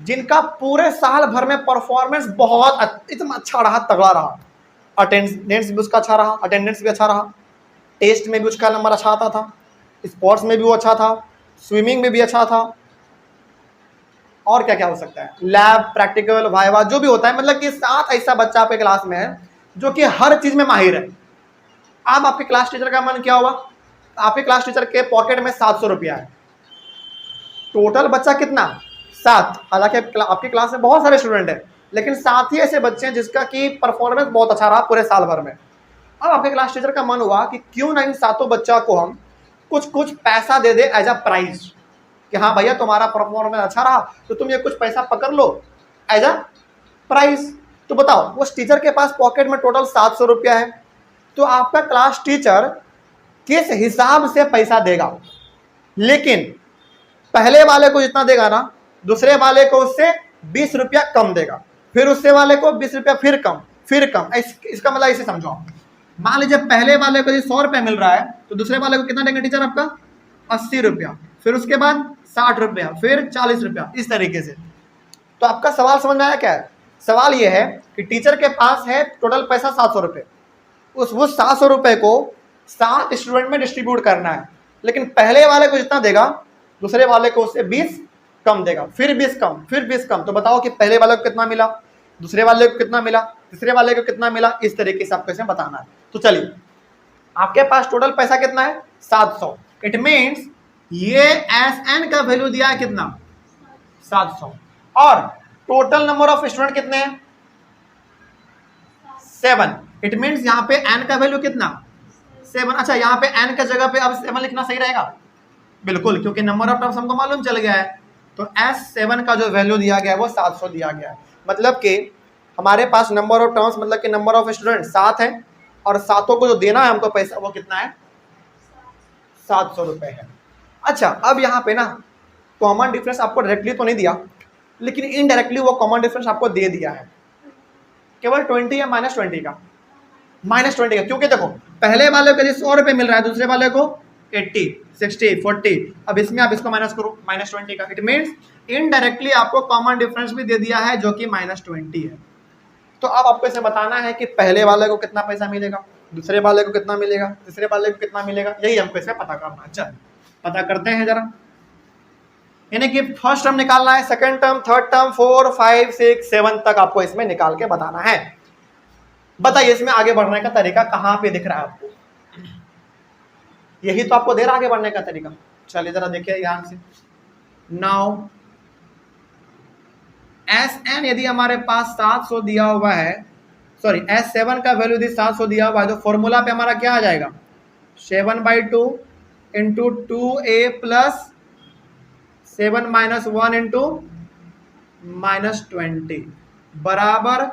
जिनका पूरे साल भर में परफॉर्मेंस बहुत एकदम अच्छा रहा, तगड़ा रहा, अटेंडेंस भी उसका अच्छा रहा, अटेंडेंस भी अच्छा रहा, टेस्ट में भी उसका नंबर अच्छा आता था, स्पोर्ट्स में भी वो अच्छा था, स्विमिंग में भी अच्छा था, और क्या क्या हो सकता है, लैब प्रैक्टिकल वाइवा जो भी होता है। मतलब कि 7 ऐसा बच्चा आपके क्लास में है जो कि हर चीज में माहिर है। अब आपके क्लास टीचर का मन क्या हुआ, आपके क्लास टीचर के पॉकेट में 700 रुपया है, टोटल बच्चा कितना 7, हालांकि आपकी क्लास में बहुत सारे स्टूडेंट हैं लेकिन 7 ही ऐसे बच्चे हैं जिसका कि परफॉर्मेंस बहुत अच्छा रहा पूरे साल भर में। अब आपके क्लास टीचर का मन हुआ कि क्यों ना इन 7 बच्चों को हम कुछ पैसा दे दे एज अ प्राइज, कि हाँ भैया तुम्हारा परफॉर्मेंस अच्छा रहा तो तुम ये कुछ पैसा पकड़ लो एज अ प्राइज। तो बताओ उस टीचर के पास पॉकेट में टोटल 700 रुपया है, तो आपका क्लास टीचर किस हिसाब से पैसा देगा, लेकिन पहले वाले को जितना देगा ना दूसरे वाले को उससे 20 रुपया कम देगा। फिर उससे वाले को 20 रुपया फिर कम, फिर कम। इसका मतलब इसे समझो। मान लीजिए पहले वाले को 100 रुपया मिल रहा है तो दूसरे वाले को कितना देंगे टीचर आपका? 80 रुपया, फिर उसके बाद 60 रुपया, फिर 40 रुपया, इस तरीके से। तो आपका सवाल समझ में आया क्या है? सवाल यह है कि टीचर के पास है टोटल पैसा 700 रुपये, वो 700 रुपये को 7 स्टूडेंट में डिस्ट्रीब्यूट करना है, लेकिन पहले वाले को जितना देगा दूसरे वाले को उससे 20 कम देगा, फिर 20 कम, फिर 20 कम। तो बताओ कि पहले वाले को कितना मिला, दूसरे वाले को कितना मिला, तीसरे वाले को कितना मिला, इस तरीके से आपको इसमें बताना है। तो चलिए, आपके पास टोटल पैसा कितना है? 700। इट मीन्स ये SN का वैल्यू दिया है कितना? 700। और टोटल नंबर ऑफ स्टूडेंट कितने हैं? 7। इट मीन्स यहाँ पे n का वैल्यू कितना? 7। अच्छा, यहाँ पे n का जगह पे अब 7 लिखना सही रहेगा? बिल्कुल, क्योंकि नंबर ऑफ टर्म्स हमको मालूम चल गया है। तो S7 का जो वैल्यू दिया गया है वो 700 दिया गया है। मतलब कि हमारे पास नंबर ऑफ टर्म्स मतलब कि नंबर ऑफ स्टूडेंट 7 है, और 7 को जो देना है हमको पैसा वो कितना है? 700 रुपये है। अच्छा, अब यहाँ पे ना कॉमन डिफरेंस आपको डायरेक्टली तो नहीं दिया, लेकिन इनडायरेक्टली वो कॉमन डिफरेंस आपको दे दिया है। केवल 20 या -20 का, -20 का, क्योंकि देखो पहले वाले को 100 रुपये मिल रहा है, दूसरे वाले को 80, 60, 40। अब इसमें आप इसको माइनस करो, -20 का। इट मीन्स इनडायरेक्टली आपको कॉमन डिफरेंस भी दे दिया है जो कि -20 है। तो अब आपको इसे बताना है कि पहले वाले को कितना पैसा मिलेगा, दूसरे वाले को कितना मिलेगा, तीसरे वाले को कितना मिलेगा, यही हमको इसमें पता करना है। चल पता करते हैं जरा। यानी कि फर्स्ट टर्म निकालना है, सेकंड टर्म, थर्ड टर्म, 4, 5, 6, 7 तक आपको इसमें निकाल के बताना है। बताइए इसमें आगे बढ़ने का तरीका कहां पे दिख रहा है आपको? यही तो आपको दे रहा आगे बढ़ने का तरीका। चलिए जरा देखिए ध्यान से। नाउ SN यदि हमारे पास 700 दिया हुआ है, सॉरी S7 का वैल्यू यदि 700 दिया हुआ है, तो फॉर्मूला पे हमारा क्या आ जाएगा? 7/2 इंटू 2A प्लस 7 - 1 इंटू -20 बराबर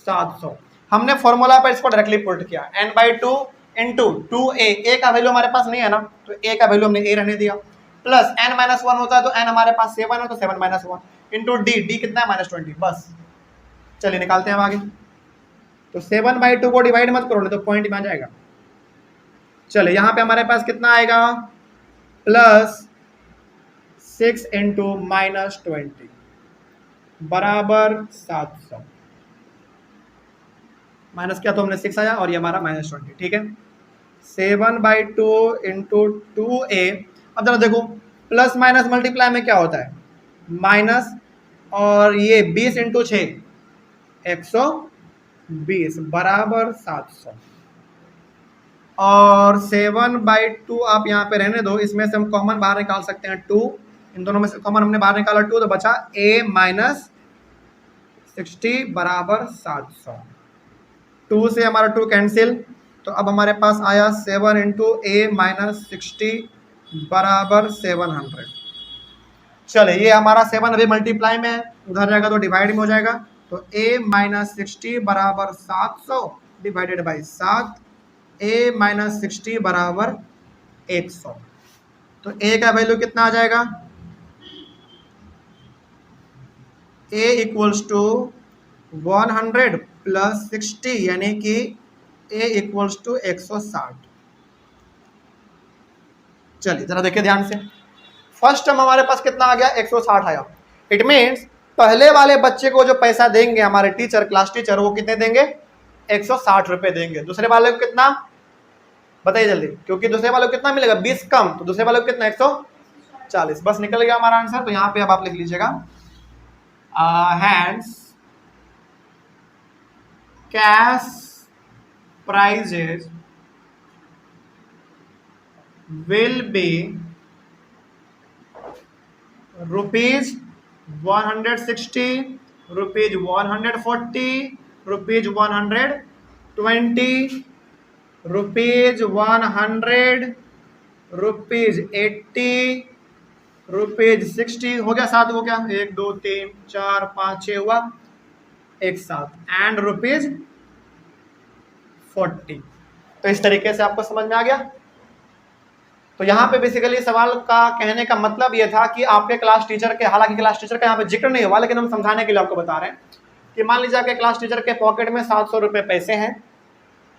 700। हमने फॉर्मूला पर इसको डायरेक्टली पुट किया, n/2 इंटू 2A। A का वैल्यू हमारे पास नहीं है ना, तो A का वैल्यू हमने A रहने दिया, प्लस n - 1 होता है तो n हमारे पास 7 है, तो 7 - 1 इंटू D कितना है? -20। बस चलिए निकालते हैं हम आगे। तो 7/2 को डिवाइड मत करो, नहीं तो पॉइंट में आ जाएगा। चलिए यहाँ पे हमारे पास कितना आएगा? +6 इंटू -20 बराबर 700। माइनस किया तो हमने 6 आया और ये हमारा -20, ठीक है। 7/2 इंटू 2A। अब जरा देखो, प्लस माइनस मल्टीप्लाई में क्या होता है? माइनस, और ये 20 इंटू 6 120 बराबर 700। और 7/2 आप यहाँ पे रहने दो, इसमें से हम कॉमन बाहर निकाल सकते हैं 2। इन दोनों में से कॉमन हमने बाहर निकाला 2, तो बचा A - 60 बराबर 700। 2 से हमारा 2 कैंसिल, तो अब हमारे पास आया 7 इंटू A - 60 बराबर 700। चले ये हमारा 7 अभी मल्टीप्लाई में है, उधर जाएगा तो डिवाइड में हो जाएगा। तो A - 60 बराबर 700 डिवाइडेड बाई 7, A - 60 बराबर 100। तो A का वैल्यू कितना आ जाएगा? A इक्वल्स टू 100 प्लस 60, यानी कि A इक्वल्स टू 160। चलिए जरा देखिए ध्यान से। फर्स्ट टर्म हमारे पास कितना आ गया? 160 आया। इट मीन्स पहले वाले बच्चे को जो पैसा देंगे हमारे टीचर, क्लास टीचर, वो कितने देंगे? 160 रुपये देंगे। दूसरे वाले को कितना बताइए जल्दी, क्योंकि दूसरे वाले को कितना मिलेगा? 20 कम, तो दूसरे वाले को कितना? 140। बस निकल गया हमारा आंसर। तो यहाँ पे अब आप लिख लीजिएगा, hence cash prizes will be rupees 160, rupees 140, rupees 120, rupees 100, rupees 80, rupees 60। हो गया 7 हो गया, 1 2 3 4 5 6 हुआ एक साथ, एंड रुपीज 40। तो इस तरीके से आपको समझ में आ गया। तो यहाँ पे बेसिकली सवाल का कहने का मतलब ये था कि आपके क्लास टीचर के, हालांकि क्लास टीचर का यहाँ पे जिक्र नहीं हुआ, लेकिन हम समझाने के लिए आपको बता रहे हैं कि मान लीजिए आपके क्लास टीचर के पॉकेट में 700 रुपये पैसे हैं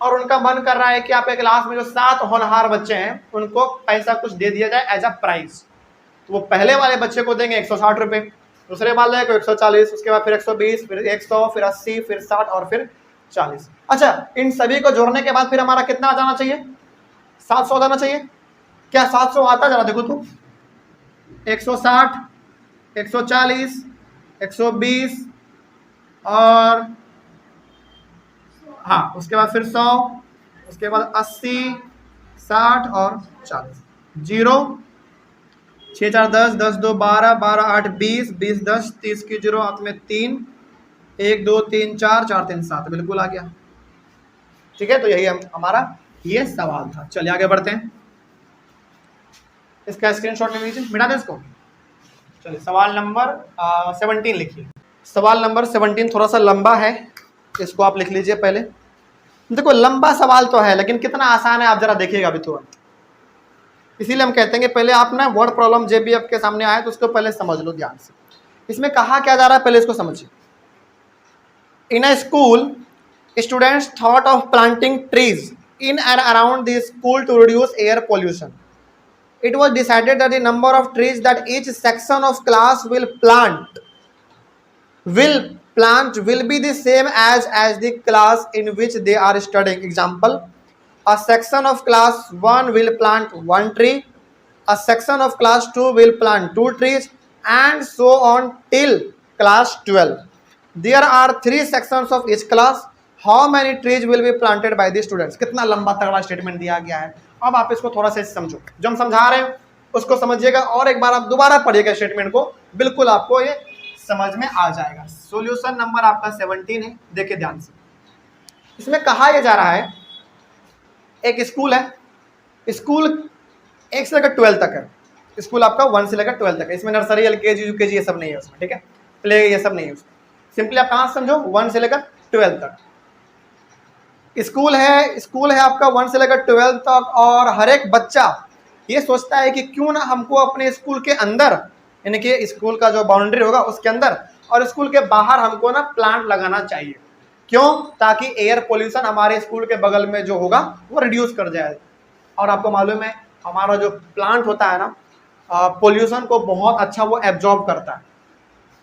और उनका मन कर रहा है कि आपके क्लास में जो 7 होनहार बच्चे हैं उनको पैसा कुछ दे दिया जाए एज अ प्राइज। तो वो पहले वाले बच्चे को देंगे 160 रुपये, दूसरे वाले को 140, उसके बाद फिर 120, फिर 100, फिर 80, फिर 60 और फिर 40। अच्छा, इन सभी को जोड़ने के बाद फिर हमारा कितना आ जाना चाहिए? 700 आ जाना चाहिए। क्या 700 आता? जरा देखो तो, 160, 140, 120 और हाँ उसके बाद फिर 100, उसके बाद 80, 60 और 40। 0, 6 4 10, 10 2 12, 12 8 20, 20 10, 30 की 0 हाथ में 3, 1 2 3 4, 4 3 7, बिल्कुल आ गया। ठीक है, तो यही हमारा ये सवाल था। चलिए आगे बढ़ते हैं, इसका स्क्रीनशॉट ले लीजिए, मिटा दें इसको। चलिए सवाल नंबर 17 लिखिए। सवाल नंबर 17 थोड़ा सा लंबा है, इसको आप लिख लीजिए पहले। देखो लंबा सवाल तो है लेकिन कितना आसान है आप जरा देखिएगा अभी तुरंत। इसीलिए हम कहते हैं कि पहले आप ना वर्ड प्रॉब्लम जब भी आपके सामने आए तो उसको पहले समझ लो ध्यान से। इसमें कहा क्या जा रहा है पहले इसको समझिए। In a school students thought of planting trees in and around the school to reduce air pollution. It was decided that the number of trees that each section of class will plant will be the same as the class in which they are studying. Example: a section of class 1 will plant 1 tree, a section of class 2 will plant 2 trees, and so on till class 12. There are 3 sections of each class. How many trees will be planted by the students? कितना लंबा तगड़ा statement दिया गया है। अब आप इसको थोड़ा सा समझो, जो हम समझा रहे हैं उसको समझिएगा और एक बार आप दोबारा पढ़िएगा स्टेटमेंट को, बिल्कुल आपको ये समझ में आ जाएगा। सॉल्यूशन नंबर आपका 17 है, देखिए ध्यान से। इसमें कहा यह जा रहा है एक स्कूल है, स्कूल 1 से लेकर 12 तक है। स्कूल आपका 1 से लेकर 12 तक है, इसमें नर्सरी एलकेजी यूकेजी ये सब नहीं है उसमें, ठीक है, प्ले ये सब नहीं है उसमें। सिंपली आप कहाँ समझो 1 से लेकर 12 तक स्कूल है आपका 1 से लेकर 12 तक। और हर एक बच्चा ये सोचता है कि क्यों ना हमको अपने स्कूल के अंदर, यानी कि स्कूल का जो बाउंड्री होगा उसके अंदर और स्कूल के बाहर हमको ना प्लांट लगाना चाहिए। क्यों? ताकि एयर पोल्यूशन हमारे स्कूल के बगल में जो होगा वो रिड्यूस कर जाए। और आपको मालूम है हमारा जो प्लांट होता है ना, पोल्यूशन को बहुत अच्छा वो एब्जॉर्ब करता है,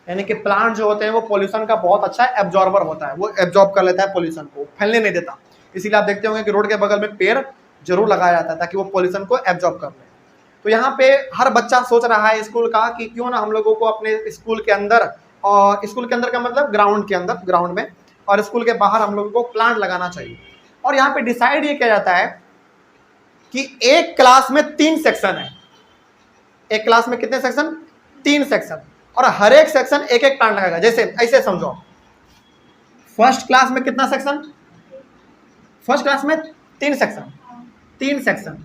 यानी कि प्लांट जो होते हैं वो पोल्यूशन का बहुत अच्छा एब्जॉर्बर होता है, वो एब्जॉर्ब कर लेता है पोल्यूशन को, फैलने नहीं देता। इसीलिए आप देखते होंगे कि रोड के बगल में पेड़ जरूर लगाया जाता है ताकि वो पोल्यूशन को एब्जॉर्ब कर ले। तो यहाँ पे हर बच्चा सोच रहा है स्कूल का कि क्यों ना हम लोगों को अपने स्कूल के अंदर, और स्कूल के अंदर का मतलब ग्राउंड के अंदर, ग्राउंड में, और स्कूल के बाहर हम लोगों को प्लांट लगाना चाहिए। और यहाँ पे डिसाइड ये किया जाता है कि एक क्लास में 3 सेक्शन है। एक क्लास में कितने सेक्शन? 3 सेक्शन, और हर एक सेक्शन एक एक प्लांट लगाएगा। जैसे ऐसे समझो, फर्स्ट क्लास में कितना सेक्शन? फर्स्ट क्लास में 3 सेक्शन,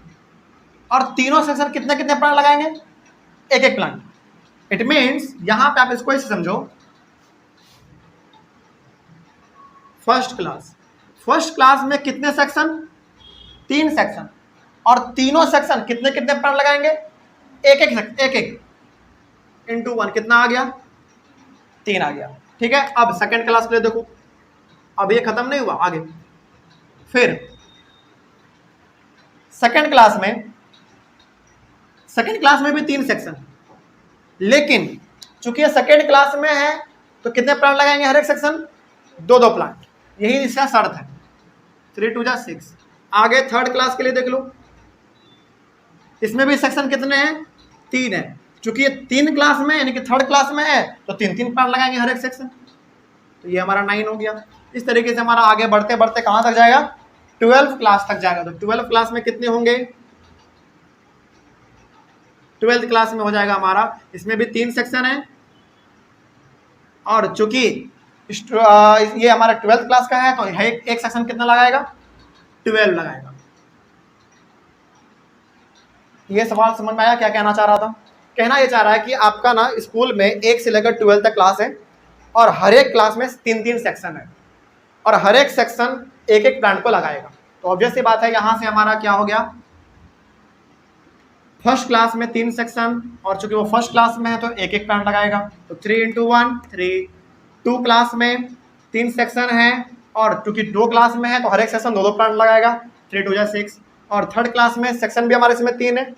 और तीनों सेक्शन कितने कितने प्लांट लगाएंगे? एक एक प्लांट। इट मीन्स यहां पे आप इसको ऐसे समझो, फर्स्ट क्लास में कितने सेक्शन? 3 सेक्शन, और तीनों सेक्शन कितने कितने प्लांट लगाएंगे? एक एक इंटू 1 कितना आ गया? 3 आ गया। ठीक है, अब सेकंड क्लास के लिए देखो, अब ये खत्म नहीं हुआ, आगे फिर सेकंड क्लास में भी 3 सेक्शन, लेकिन चूंकि ये सेकंड क्लास में है तो कितने प्लांट लगाएंगे हर एक सेक्शन? 2 प्लांट, यही इसका शर्त है। 3 2 6। आगे थर्ड क्लास के लिए देख लो, इसमें भी सेक्शन कितने हैं? 3 है। चूंकि ये 3 क्लास में यानी कि थर्ड क्लास में है तो 3 प्लांट लगाएंगे हर एक सेक्शन, तो ये हमारा 9 हो गया। इस तरीके से हमारा आगे बढ़ते बढ़ते कहां तक जाएगा? 12 क्लास तक जाएगा। तो 12 क्लास में कितने होंगे? 12th क्लास में हो जाएगा हमारा, इसमें भी 3 सेक्शन है, और चूंकि ये हमारा 12th क्लास का है तो एक सेक्शन कितना लगाएगा? 12 लगाएगा। ये सवाल समझ में आया? क्या कहना चाह रहा था? कहना ये चाह रहा है कि आपका ना स्कूल में 1 से लेकर 12 तक क्लास है, और हर एक क्लास में 3 सेक्शन है, और हर एक सेक्शन एक एक प्लांट को लगाएगा। तो ऑब्वियस सी बात है, यहां से हमारा क्या हो गया? फर्स्ट क्लास में 3 सेक्शन, और चूंकि वो फर्स्ट क्लास में है तो एक एक प्लांट लगाएगा, तो 3 × 1 3। 2 क्लास में 3 सेक्शन है और चूंकि 2 क्लास में है तो हर एक सेक्शन 2-2 प्लांट लगाएगा, 3 2 6। और थर्ड क्लास में सेक्शन भी हमारे इसमें 3 है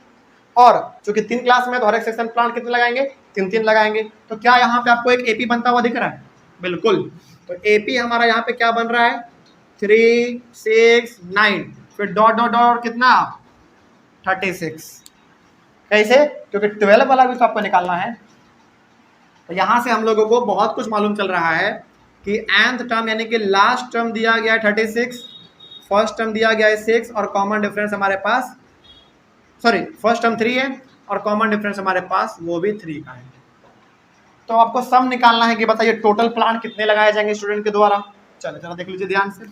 और चूंकि 3 क्लास में तो हर एक सेक्शन प्लांट कितने लगाएंगे, 3-3 लगाएंगे। तो क्या यहाँ पे आपको एक एपी बनता हुआ दिख रहा है? बिल्कुल। तो एपी हमारा यहाँ पे क्या बन रहा है, 3 6 9 फिर डॉट डॉट डॉट कितना 36। कैसे? क्योंकि 12 वाला भी तो आपको निकालना है। तो यहां से हम लोगों को बहुत कुछ मालूम चल रहा है कि nth टर्म यानी कि लास्ट टर्म दिया गया है 36, फर्स्ट टर्म दिया गया है 6 और कॉमन डिफरेंस हमारे पास, सॉरी फर्स्ट टर्म 3 है और कॉमन डिफरेंस हमारे पास वो भी 3 का है। तो आपको सम निकालना है कि बताइए टोटल प्लांट कितने लगाए जाएंगे स्टूडेंट के द्वारा। चलो चलो देख लीजिए ध्यान से।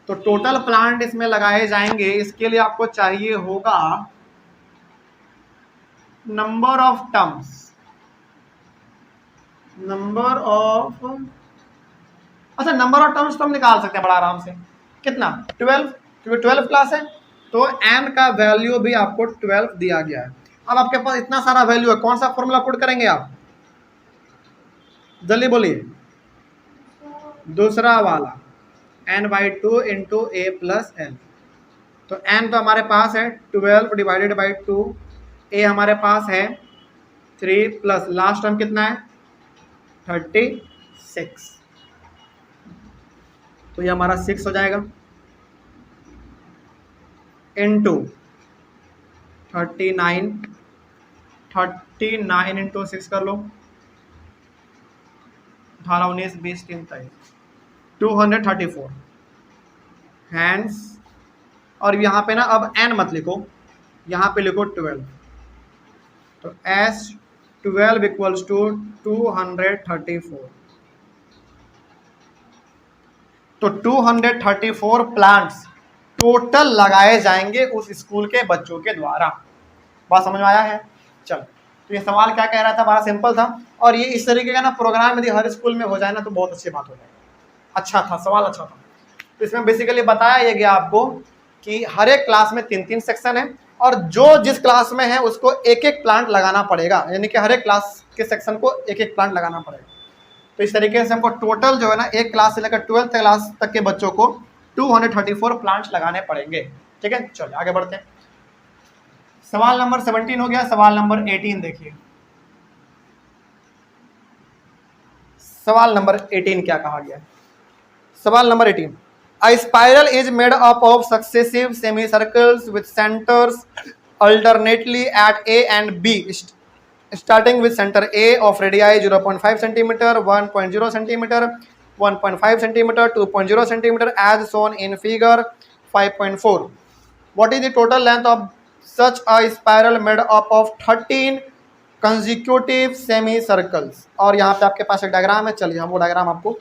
तो टोटल प्लांट इसमें लगाए जाएंगे, इसके लिए आपको चाहिए होगा number of terms, number of, अच्छा नंबर ऑफ टर्म्स तो हम निकाल सकते हैं बड़ा आराम से। कितना? 12, क्योंकि 12 क्लास है तो n का वैल्यू भी आपको 12 दिया गया है। अब आपके पास इतना सारा वैल्यू है, कौन सा फॉर्मूला पुट करेंगे आप? जल्दी बोलिए। दूसरा वाला n/2 इंटू ए प्लस एल। तो n तो हमारे पास है 12 डिवाइडेड बाई 2, ए हमारे पास है 3 प्लस लास्ट टर्म कितना है 36, तो ये हमारा 6 हो जाएगा इंटू 39 इंटू 6 कर लो, 18 19 20 3 23 234 हैंड्स। और यहाँ पे ना अब n मत लिखो, यहाँ पे लिखो 12। तो S12 इक्वल्स टू 234। तो 234 प्लांट्स टोटल लगाए जाएंगे उस स्कूल के बच्चों के द्वारा। बात समझ में आया है? चलो, तो ये सवाल क्या कह रहा था, बड़ा सिंपल था। और ये इस तरीके का ना प्रोग्राम यदि हर स्कूल में हो जाए ना तो बहुत अच्छी बात हो जाएगी। अच्छा था सवाल, अच्छा था। तो इसमें बेसिकली बताया ये गया आपको कि हर एक क्लास में 3-3 सेक्शन है और जो जिस क्लास में है उसको एक एक प्लांट लगाना पड़ेगा, यानी कि हर एक क्लास के सेक्शन को एक एक प्लांट लगाना पड़ेगा। तो इस तरीके से हमको टोटल जो है ना एक क्लास से लेकर 12th क्लास तक के बच्चों को 234 प्लांट्स लगाने पड़ेंगे। ठीक है, चलिए आगे बढ़ते हैं। सवाल नंबर 17 हो गया। सवाल नंबर 18 देखिए। सवाल नंबर 18 क्या कहा गया है? सवाल number 18, a spiral is made up of successive semicircles with centers alternately at A and B, starting with center A of radii 0.5 cm, 1.0 cm, 1.5 cm, 2.0 cm as shown in figure 5.4. What is the total length of such a spiral made up of 13 consecutive semicircles? और यहाँ पे आपके पास एक diagram है, चलिए हम वो diagram आपको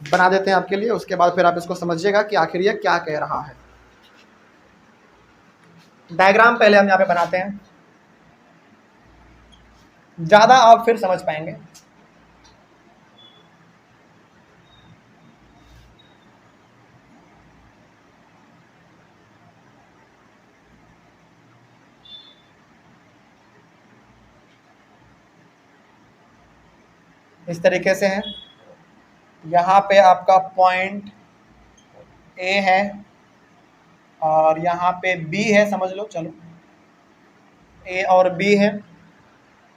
बना देते हैं आपके लिए, उसके बाद फिर आप इसको समझिएगा कि आखिर ये क्या कह रहा है। डायग्राम पहले हम यहाँ पे बनाते हैं, ज्यादा आप फिर समझ पाएंगे। इस तरीके से है, यहाँ पे आपका पॉइंट ए है और यहाँ पे बी है, समझ लो। चलो ए और बी है,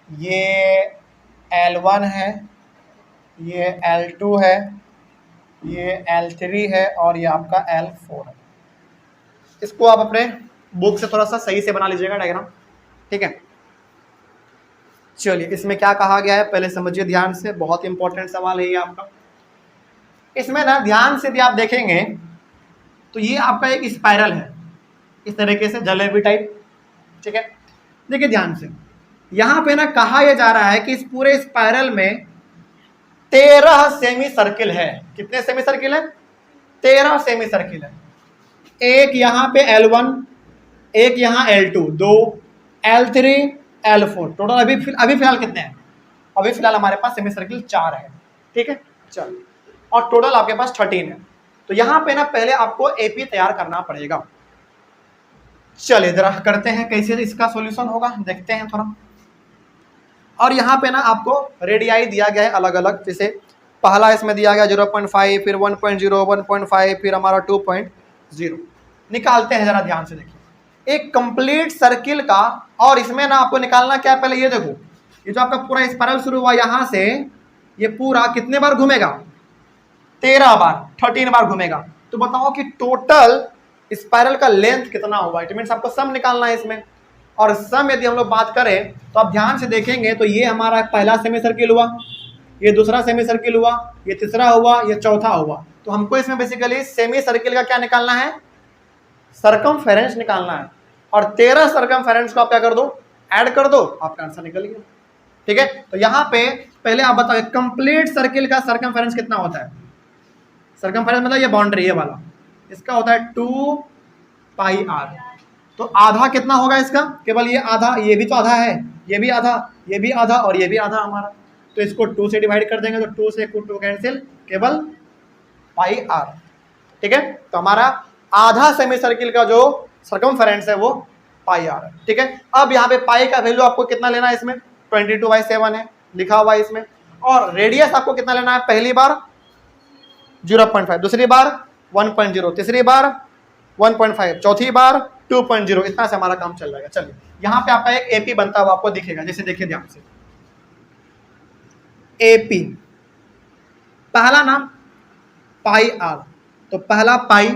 ये L1 है, ये L2 है, ये L3 है और ये आपका L4 है। इसको आप अपने बुक से थोड़ा सा सही से बना लीजिएगा डायग्राम। ठीक है, चलिए इसमें क्या कहा गया है पहले समझिए ध्यान से, बहुत इंपॉर्टेंट सवाल है ये आपका। इसमें ना ध्यान से यदि आप देखेंगे तो ये आपका एक स्पाइरल है, इस तरीके से जलेबी टाइप। ठीक है, देखिए ध्यान से, यहाँ पे ना कहा यह जा रहा है कि इस पूरे स्पाइरल में 13 सेमी सर्किल है। कितने सेमी सर्किल है? 13 सेमी सर्किल है। एक यहाँ पे L1, एक यहाँ L2, 2 L3, L4, टोटल अभी फिलहाल कितने हैं? अभी फिलहाल हमारे पास सेमी सर्किल 4 है। ठीक है, चलो, और टोटल आपके पास 13 है। तो यहाँ पे ना पहले आपको एपी तैयार करना पड़ेगा। चलिए जरा करते हैं कैसे इसका सॉल्यूशन होगा, देखते हैं थोड़ा। और यहाँ पे ना आपको रेडियाई दिया गया है अलग अलग, जैसे पहला इसमें दिया गया 0.5, फिर 1.0, 1.5, फिर हमारा 2.0। निकालते हैं, जरा ध्यान से देखिए एक कंप्लीट सर्किल का। और इसमें ना आपको निकालना क्या है, पहले ये देखो, ये जो आपका पूरा स्पाइरल शुरू हुआ यहां से, ये पूरा कितने बार घूमेगा, 13 बार, 13 बार घूमेगा। तो बताओ कि टोटल स्पाइरल का लेंथ कितना होगा। इट मीन्स आपको सम निकालना है इसमें। और सम यदि हम लोग बात करें तो आप ध्यान से देखेंगे तो ये हमारा पहला सेमी सर्किल हुआ, ये दूसरा सेमी सर्किल हुआ, ये तीसरा हुआ, ये चौथा हुआ। तो हमको इसमें बेसिकली सेमी सर्किल का क्या निकालना है, सरकमफेरेंस निकालना है। और 13 सरकमफेरेंस को आप क्या कर दो, ऐड कर दो, आपका आंसर निकल गया। ठीक है, तो यहाँ पे पहले आप बताओ कंप्लीट सर्किल का सरकमफेरेंस कितना होता है। सरकमफेरेंस मतलब ये बाउंड्री, ये वाला, इसका होता है 2 पाई आर। तो आधा कितना होगा इसका, केवल ये आधा, ये भी तो आधा है, ये भी आधा, ये भी आधा, और ये भी आधा हमारा। तो इसको 2 से डिवाइड कर देंगे तो 2 से 2 कैंसिल, केवल पाई आर। ठीक है, तो हमारा आधा सेमी सर्किल का जो सरकमफेरेंस है वो पाई आर है। ठीक है, अब यहाँ पे पाई का वैल्यू आपको कितना लेना है, इसमें 22/7 है लिखा हुआ है इसमें। और रेडियस आपको कितना लेना है, पहली बार 0.5, दूसरी बार 1.0, तीसरी बार 1.5, चौथी बार 2.0। इतना से हमारा काम चल जाएगा। चलिए, यहाँ पे आपका एक एपी बनता हुआ आपको दिखेगा, जैसे देखिए ध्यान से, एपी पहला नाम पाई आर। तो पहला पाई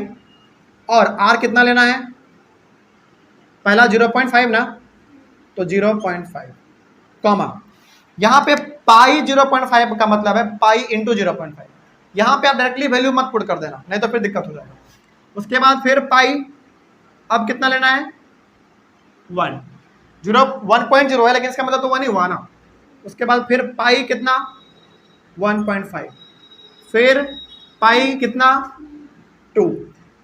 और आर कितना लेना है, पहला 0.5 ना, तो 0.5 कॉमा, यहाँ पे पाई 0.5 का मतलब है पाई इंटू 0.5। यहाँ पे आप डायरेक्टली वैल्यू मत पुट कर देना, नहीं तो फिर दिक्कत हो जाएगा। उसके बाद फिर पाई, अब कितना लेना है 1, 1.0 है लेकिन इसका मतलब तो 1 ही हुआ ना। उसके बाद फिर पाई कितना 1.5, फिर पाई कितना 2,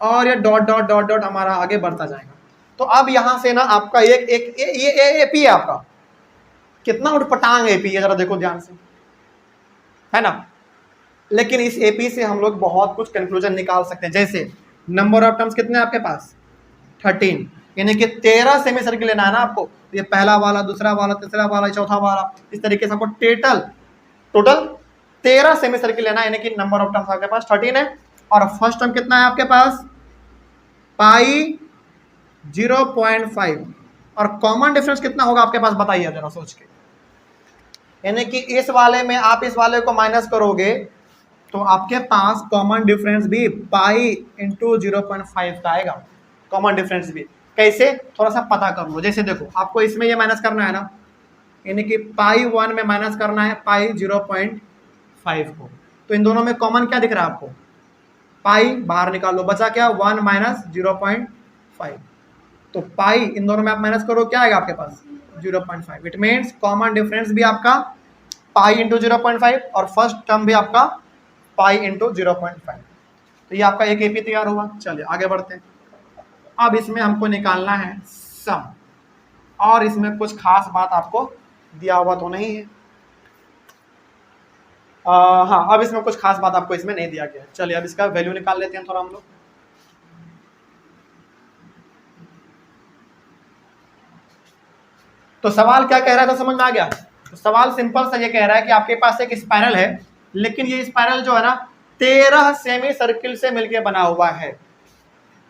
और ये डॉट डॉट डॉट डॉट हमारा आगे बढ़ता जाएगा। तो अब यहां से ना आपका ये एपी है आपका, कितना उठपटांग एपी है, जरा देखो ध्यान से, है ना। लेकिन इस एपी से हम लोग बहुत कुछ कंक्लूजन निकाल सकते हैं। जैसे नंबर ऑफ टर्म्स कितने आपके पास 13, यानी कि 13 सेमी सर्किल लेना है ना आपको। ये पहला वाला, दूसरा वाला, तीसरा वाला, चौथा वाला, इस तरीके से आपको टोटल 13 सेमी सर्किल लेना है, यानी कि नंबर ऑफ टर्म्स आपके पास 13 है। और फर्स्ट टर्म कितना है आपके पास, पाई 0.5। और कॉमन डिफरेंस कितना होगा आपके पास, बताइए जरा सोच के। यानी कि इस वाले में आप इस वाले को माइनस करोगे तो आपके पास कॉमन डिफरेंस भी पाई इंटू 0.5 का आएगा। कॉमन डिफरेंस भी कैसे, थोड़ा सा पता कर लो। जैसे देखो, आपको इसमें ये माइनस करना है ना, यानी कि पाई 1 में माइनस करना है पाई 0.5 को। तो इन दोनों में कॉमन क्या दिख रहा है आपको, पाई बाहर निकालो, बचा क्या 1 माइनस 0.5। तो पाई इन दोनों में आप माइनस करो, क्या आएगा आपके पास 0.5। इट मीन्स कॉमन डिफरेंस भी आपका पाई इंटू 0.5 और फर्स्ट टर्म भी आपका पाई इंटू 0.5। तो ये आपका एक एपी तैयार हुआ। चलिए आगे बढ़ते हैं। अब इसमें हमको निकालना है सम, और इसमें कुछ खास बात आपको दिया हुआ तो नहीं है। हाँ, अब इसमें कुछ खास बात आपको इसमें नहीं दिया गया। चलिए अब इसका वैल्यू निकाल लेते हैं थोड़ा हम लोग। तो सवाल क्या कह रहा था, समझ में आ गया। तो सवाल सिंपल सा ये कह रहा है कि आपके पास एक स्पाइरल है, लेकिन ये स्पाइरल जो है ना 13 सेमी सर्किल से मिलकर बना हुआ है।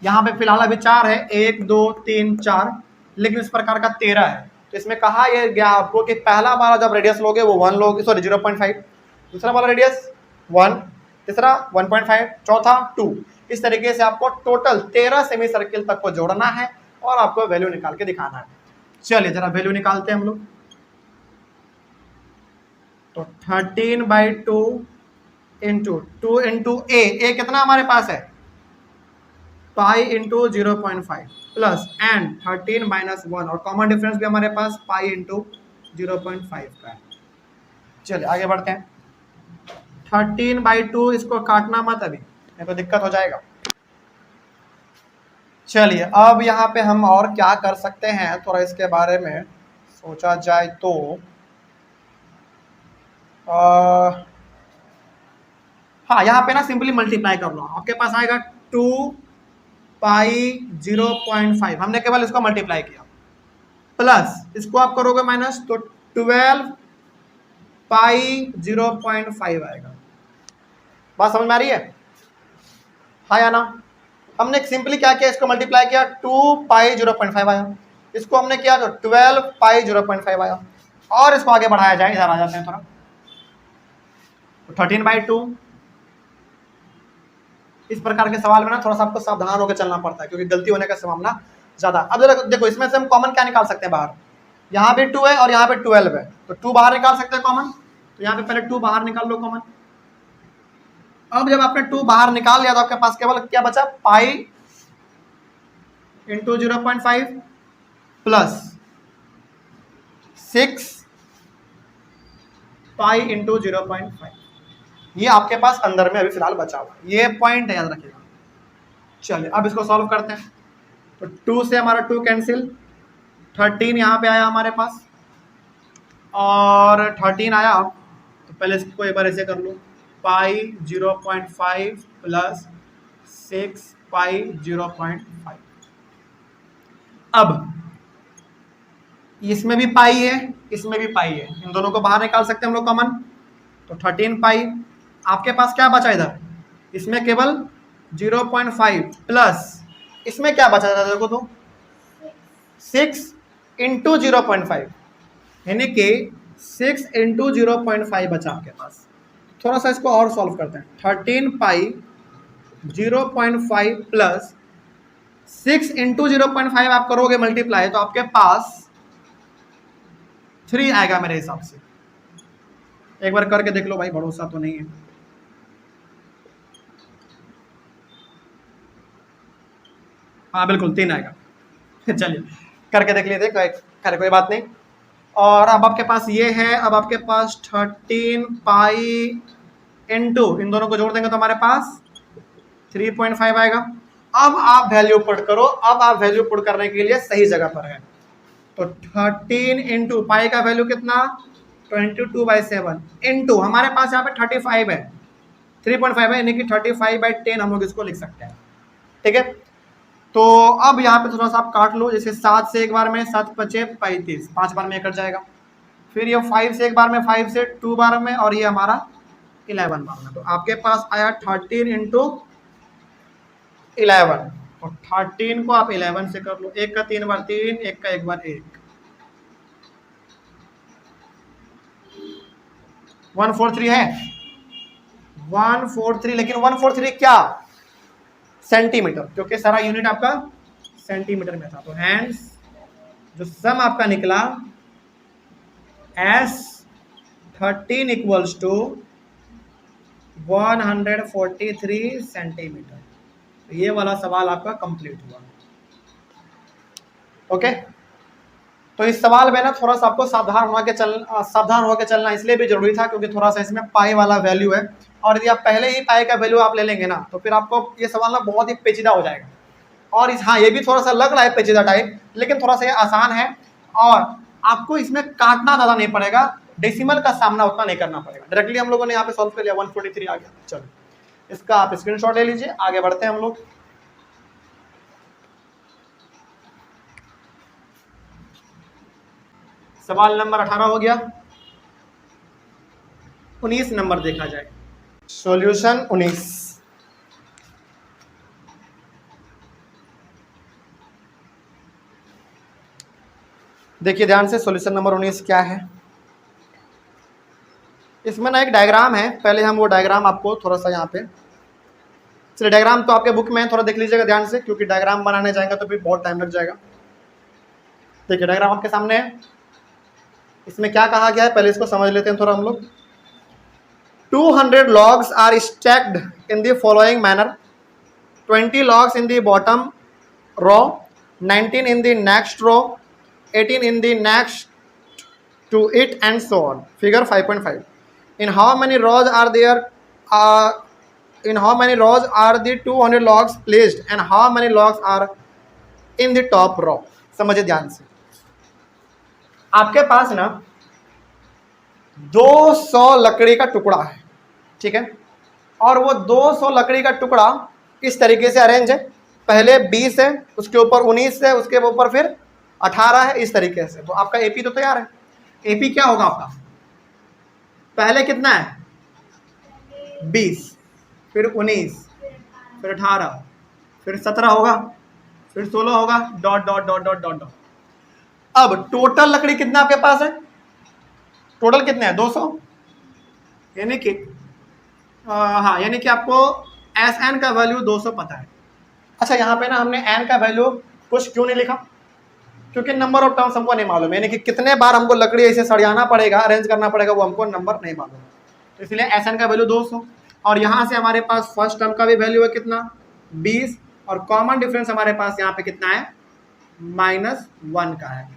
यहाँ पे फिलहाल अभी 4 है, 1 2 3 4, लेकिन इस प्रकार का 13 है। तो इसमें कहा यह गया आपको कि पहला वाला जब रेडियस लोगे वो 1 लोगे, सॉरी 0.5, दूसरा वाला रेडियस 1, तीसरा 1.5, चौथा 2। इस तरीके से आपको टोटल 13 सेमी सर्किल तक को जोड़ना है और आपको वैल्यू निकाल के दिखाना है। चलिए जरा वैल्यू निकालते हैं हम लोग। तो 13/2 इंटू 2 इंटू ए कितना हमारे पास है, pi into 0.5 plus and 13 minus 1, और कॉमन डिफरेंस भी हमारे पास पाई इंटू 0.5 का है। चलिए आगे बढ़ते हैं। 13/2 इसको काटना मत अभी, नहीं तो दिक्कत हो जाएगा। चलिए अब यहाँ पे हम और क्या कर सकते हैं, थोड़ा इसके बारे में सोचा जाए तो हाँ, यहाँ पे ना सिंपली मल्टीप्लाई कर लो, आपके पास आएगा 2 पाई 0.5, हमने केवल इसको मल्टीप्लाई किया, प्लस इसको आप करोगे माइनस, तो 12 पाई 0.5 आएगा। बात समझ में आ रही है? हाँ या ना? हमने सिंपली क्या किया, इसको मल्टीप्लाई किया, 2 पाई 0.5 आया, इसको हमने किया तो 12 पाई 0.5 आया, और इसको आगे बढ़ाया जाए, इधर आ जाते हैं थोड़ा, तो 13/2। इस प्रकार के सवाल में ना थोड़ा सा आपको सावधान होकर चलना पड़ता है, क्योंकि गलती होने का संभावना ज्यादा। अब देखो इसमें से हम कॉमन क्या निकाल सकते हैं बाहर, यहाँ पे 2 है और यहाँ पे 12 है, तो 2 बाहर निकाल सकते हैं कॉमन, तो यहाँ पे पहले 2 बाहर निकाल लो कॉमन। अब जब आपने 2 बाहर निकाल लिया तो आपके पास केवल क्या बचा, pi into 0.5 plus 6 pi into 0.5, ये आपके पास अंदर में अभी फिलहाल बचा हुआ, ये पॉइंट है, याद रखिएगा। चलिए अब इसको सॉल्व करते हैं, तो 2 से हमारा 2 कैंसिल, 13 यहाँ पे आया हमारे पास, और 13 आया, तो पहले इसको एक बार ऐसे कर लो, पाई 0.5 प्लस 6 पाई 0.5। अब इसमें भी पाई है, इसमें भी पाई है, इन दोनों को बाहर निकाल सकते हैं हम लोग कॉमन, तो 13 पाई। आपके पास क्या बचा इधर, इसमें केवल 0.5 प्लस इसमें क्या बचा था देखो, तो 6 इंटू 0.5, यानी कि 6 इंटू 0.5 बचा आपके पास। थोड़ा सा इसको और सॉल्व करते हैं, 13 पाई 0.5 प्लस 6 इंटू 0.5 आप करोगे मल्टीप्लाई, तो आपके पास 3 आएगा मेरे हिसाब से। एक बार करके देख लो भाई, भरोसा तो नहीं है। हाँ बिल्कुल 3 आएगा। चलिए करके देख लेते, खैर कोई बात नहीं। और अब आपके पास ये है, अब आपके पास 13 पाई इंटू, इन दोनों को जोड़ देंगे तो हमारे पास 3.5 आएगा। अब आप वैल्यू पुट करो, अब आप वैल्यू पुट करने के लिए सही जगह पर है, तो 13 इंटू पाई का वैल्यू कितना, 22/7 इंटू हमारे पास यहाँ पे 35 है, 3.5 है, यानी कि 35/10 हम लोग इसको लिख सकते हैं, ठीक है। तो अब यहाँ पे थोड़ा सा आप काट लो, जैसे 7 से एक बार में 7 5 35, 5 बार में कट जाएगा, फिर ये 5 से एक बार में 5 से 2 बार में, और ये हमारा 11 बार में, तो आपके पास आया 13 इंटू 11, और 13 को आप 11 से कर लो, 1 का 3 बार 3, 1 का 1 बार 1, 143 है, 143, लेकिन 143 क्या, सेंटीमीटर, क्योंकि सारा यूनिट आपका सेंटीमीटर में था, तो हैंस जो सम आपका निकला S13 इक्वल्स टू 143 सेंटीमीटर। तो ये वाला सवाल आपका कंप्लीट हुआ, ओके। तो इस सवाल में ना थोड़ा सा आपको सावधान होकर चलना इसलिए भी जरूरी था, क्योंकि थोड़ा सा इसमें पाई वाला वैल्यू है, और यदि आप पहले ही पाई का वैल्यू आप ले लेंगे ना, तो फिर आपको ये सवाल ना बहुत ही पेचीदा हो जाएगा। और हाँ, ये भी थोड़ा सा लग रहा है पेचीदा टाइप, लेकिन थोड़ा सा ये आसान है, और आपको इसमें काटना ज़्यादा नहीं पड़ेगा, डेसिमल का सामना उतना नहीं करना पड़ेगा। डायरेक्टली हम लोगों ने यहाँ पे सॉल्व कर लिया, 143 आ गया। चलो इसका आप स्क्रीनशॉट ले लीजिए, आगे बढ़ते हैं हम लोग। सवाल नंबर 18 हो गया, 19 नंबर देखा जाए, सॉल्यूशन 19। देखिए ध्यान से, सॉल्यूशन नंबर 19 क्या है। इसमें ना एक डायग्राम है, पहले हम वो डायग्राम आपको थोड़ा सा यहाँ पे, चलिए डायग्राम तो आपके बुक में है, थोड़ा देख लीजिएगा ध्यान से, क्योंकि डायग्राम बनाने जाएंगे तो फिर बहुत टाइम लग जाएगा। देखिए डायग्राम आपके सामने है, इसमें क्या कहा गया है पहले इसको समझ लेते हैं थोड़ा हम लोग। 200 logs are stacked in the following manner: 20 logs in the bottom row, 19 in the next row, 18 in the next to it, and so on. Figure 5.5. In how many rows are there? In how many rows are the 200 logs placed, and how many logs are in the top row? समझिए ध्यान से, आपके पास ना 200 लकड़ी का टुकड़ा है, ठीक है, और वो 200 लकड़ी का टुकड़ा इस तरीके से अरेंज है, पहले 20 है, उसके ऊपर 19 है, उसके ऊपर फिर 18 है, इस तरीके से। तो आपका एपी तो तैयार है। एपी क्या होगा आपका, पहले कितना है 20, फिर 19, फिर 18, फिर 17 होगा, फिर 16 होगा, dot dot dot dot dot dot. अब टोटल लकड़ी कितना आपके पास है? टोटल कितने हैं? 200, यानी कि हाँ, यानी कि आपको एस एन का वैल्यू 200 पता है। अच्छा, यहाँ पे ना हमने एन का वैल्यू कुछ क्यों नहीं लिखा? क्योंकि नंबर ऑफ टर्म्स हमको नहीं मालूम, यानी कि कितने बार हमको लकड़ी ऐसे सरियाना पड़ेगा, अरेंज करना पड़ेगा, वो हमको नंबर नहीं मालूम। तो इसलिए एस एन का वैल्यू 200, और यहाँ से हमारे पास फर्स्ट टर्म का भी वैल्यू है कितना? 20, और कॉमन डिफरेंस हमारे पास यहाँ पे कितना है? -1 का है।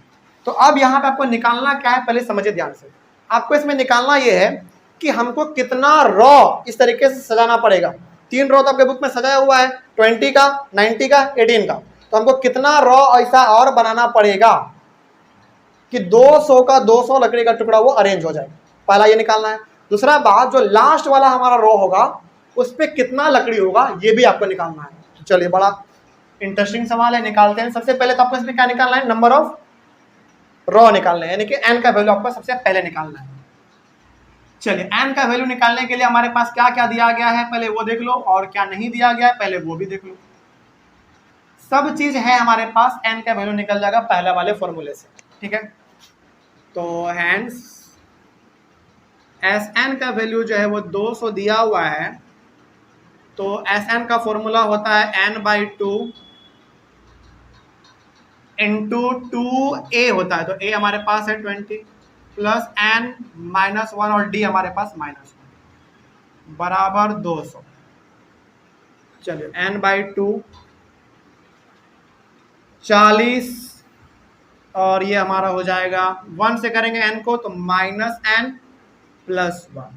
तो अब यहाँ पे आपको निकालना क्या है, पहले समझिए ध्यान से। आपको इसमें निकालना ये है कि हमको कितना रॉ इस तरीके से सजाना पड़ेगा। 3 रॉ तो आपके बुक में सजाया हुआ है, 20 का, 90 का, 18 का। तो हमको कितना रॉ ऐसा और बनाना पड़ेगा कि 200 का 200 लकड़ी का टुकड़ा वो अरेंज हो जाए। पहला ये निकालना है। दूसरा बात, जो लास्ट वाला हमारा रॉ होगा उस पर कितना लकड़ी होगा ये भी आपको निकालना है। तो चलिए, बड़ा इंटरेस्टिंग सवाल है, निकालते हैं। सबसे पहले तो आपको इसमें क्या निकालना है? नंबर ऑफ रॉ निकालना है, यानी कि एन का वैल्यू आपको सबसे पहले निकालना है। चलिए, एन का वैल्यू निकालने के लिए हमारे पास क्या क्या दिया गया है पहले वो देख लो, और क्या नहीं दिया गया है पहले वो भी देख लो। सब चीज है हमारे पास, एन का वैल्यू निकल जाएगा पहले वाले फॉर्मूले से, ठीक है। तो हैंस एस एन का वैल्यू जो है वो 200 दिया हुआ है। तो एस एन का फॉर्मूला होता है n/2 इंटू 2a होता है। तो a हमारे पास है 20 प्लस n-1 और d हमारे पास -1 बराबर 200। चलिए, n/2 40, और ये हमारा हो जाएगा 1 से करेंगे n को तो -n + 1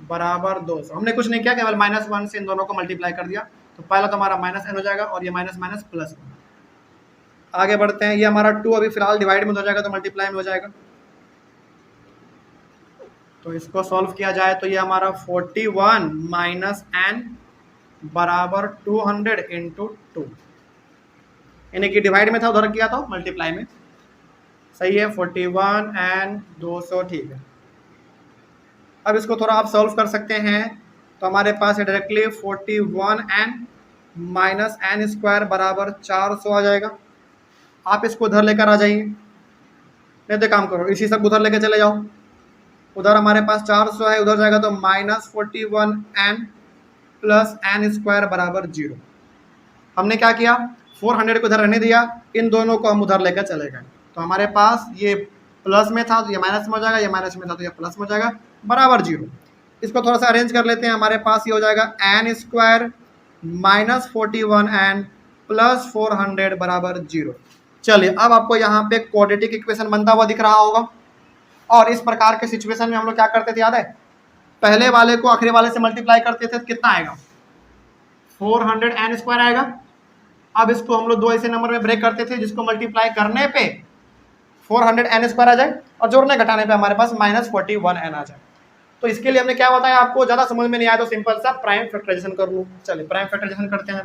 बराबर 200। हमने कुछ नहीं किया, केवल -1 से इन दोनों को मल्टीप्लाई कर दिया। तो पहला तो हमारा -n हो जाएगा, और ये माइनस माइनस प्लस 1। आगे बढ़ते हैं। ये हमारा 2 अभी फिलहाल डिवाइड में हो जाएगा तो मल्टीप्लाई में हो जाएगा। तो इसको सॉल्व किया जाए तो ये हमारा 41 - n बराबर 200 × 2, यानी कि डिवाइड में था, उधर किया तो मल्टीप्लाई में। सही है, 41 n 200, ठीक है। अब इसको थोड़ा आप सॉल्व कर सकते हैं। तो हमारे पास है डायरेक्टली 41n - n² बराबर 400 आ जाएगा। आप इसको उधर लेकर आ जाइए, नहीं तो काम करो, इसी सब उधर लेकर चले जाओ। उधर हमारे पास 400 है, उधर जाएगा तो -41n + n² बराबर 0। हमने क्या किया? 400 को उधर रहने दिया, इन दोनों को हम उधर लेकर चले गए। तो हमारे पास ये प्लस में था तो ये माइनस में हो जाएगा, ये माइनस में था तो ये प्लस में हो जाएगा, बराबर 0। इसको थोड़ा सा अरेंज कर लेते हैं। हमारे पास ये हो जाएगा n² -41n + 400 बराबर 0। चलिए, अब आपको यहाँ पे क्वाड्रेटिक इक्वेशन बनता हुआ दिख रहा होगा। और इस प्रकार के सिचुएशन में हम लोग क्या करते थे, याद है? पहले वाले को आखिरी वाले से मल्टीप्लाई करते थे तो कितना आएगा? 400n² आएगा। अब इसको हम लोग दो ऐसे नंबर में ब्रेक करते थे जिसको मल्टीप्लाई करने पे 400n² आ जाए, और जोड़ने घटाने पे हमारे पास -41n आ जाए। तो इसके लिए हमने क्या बताया आपको? ज़्यादा समझ में नहीं आया तो सिंपल सा प्राइम फैक्टराइजेशन कर लूँ। चलिए, प्राइम फैक्टराइजेशन करते हैं।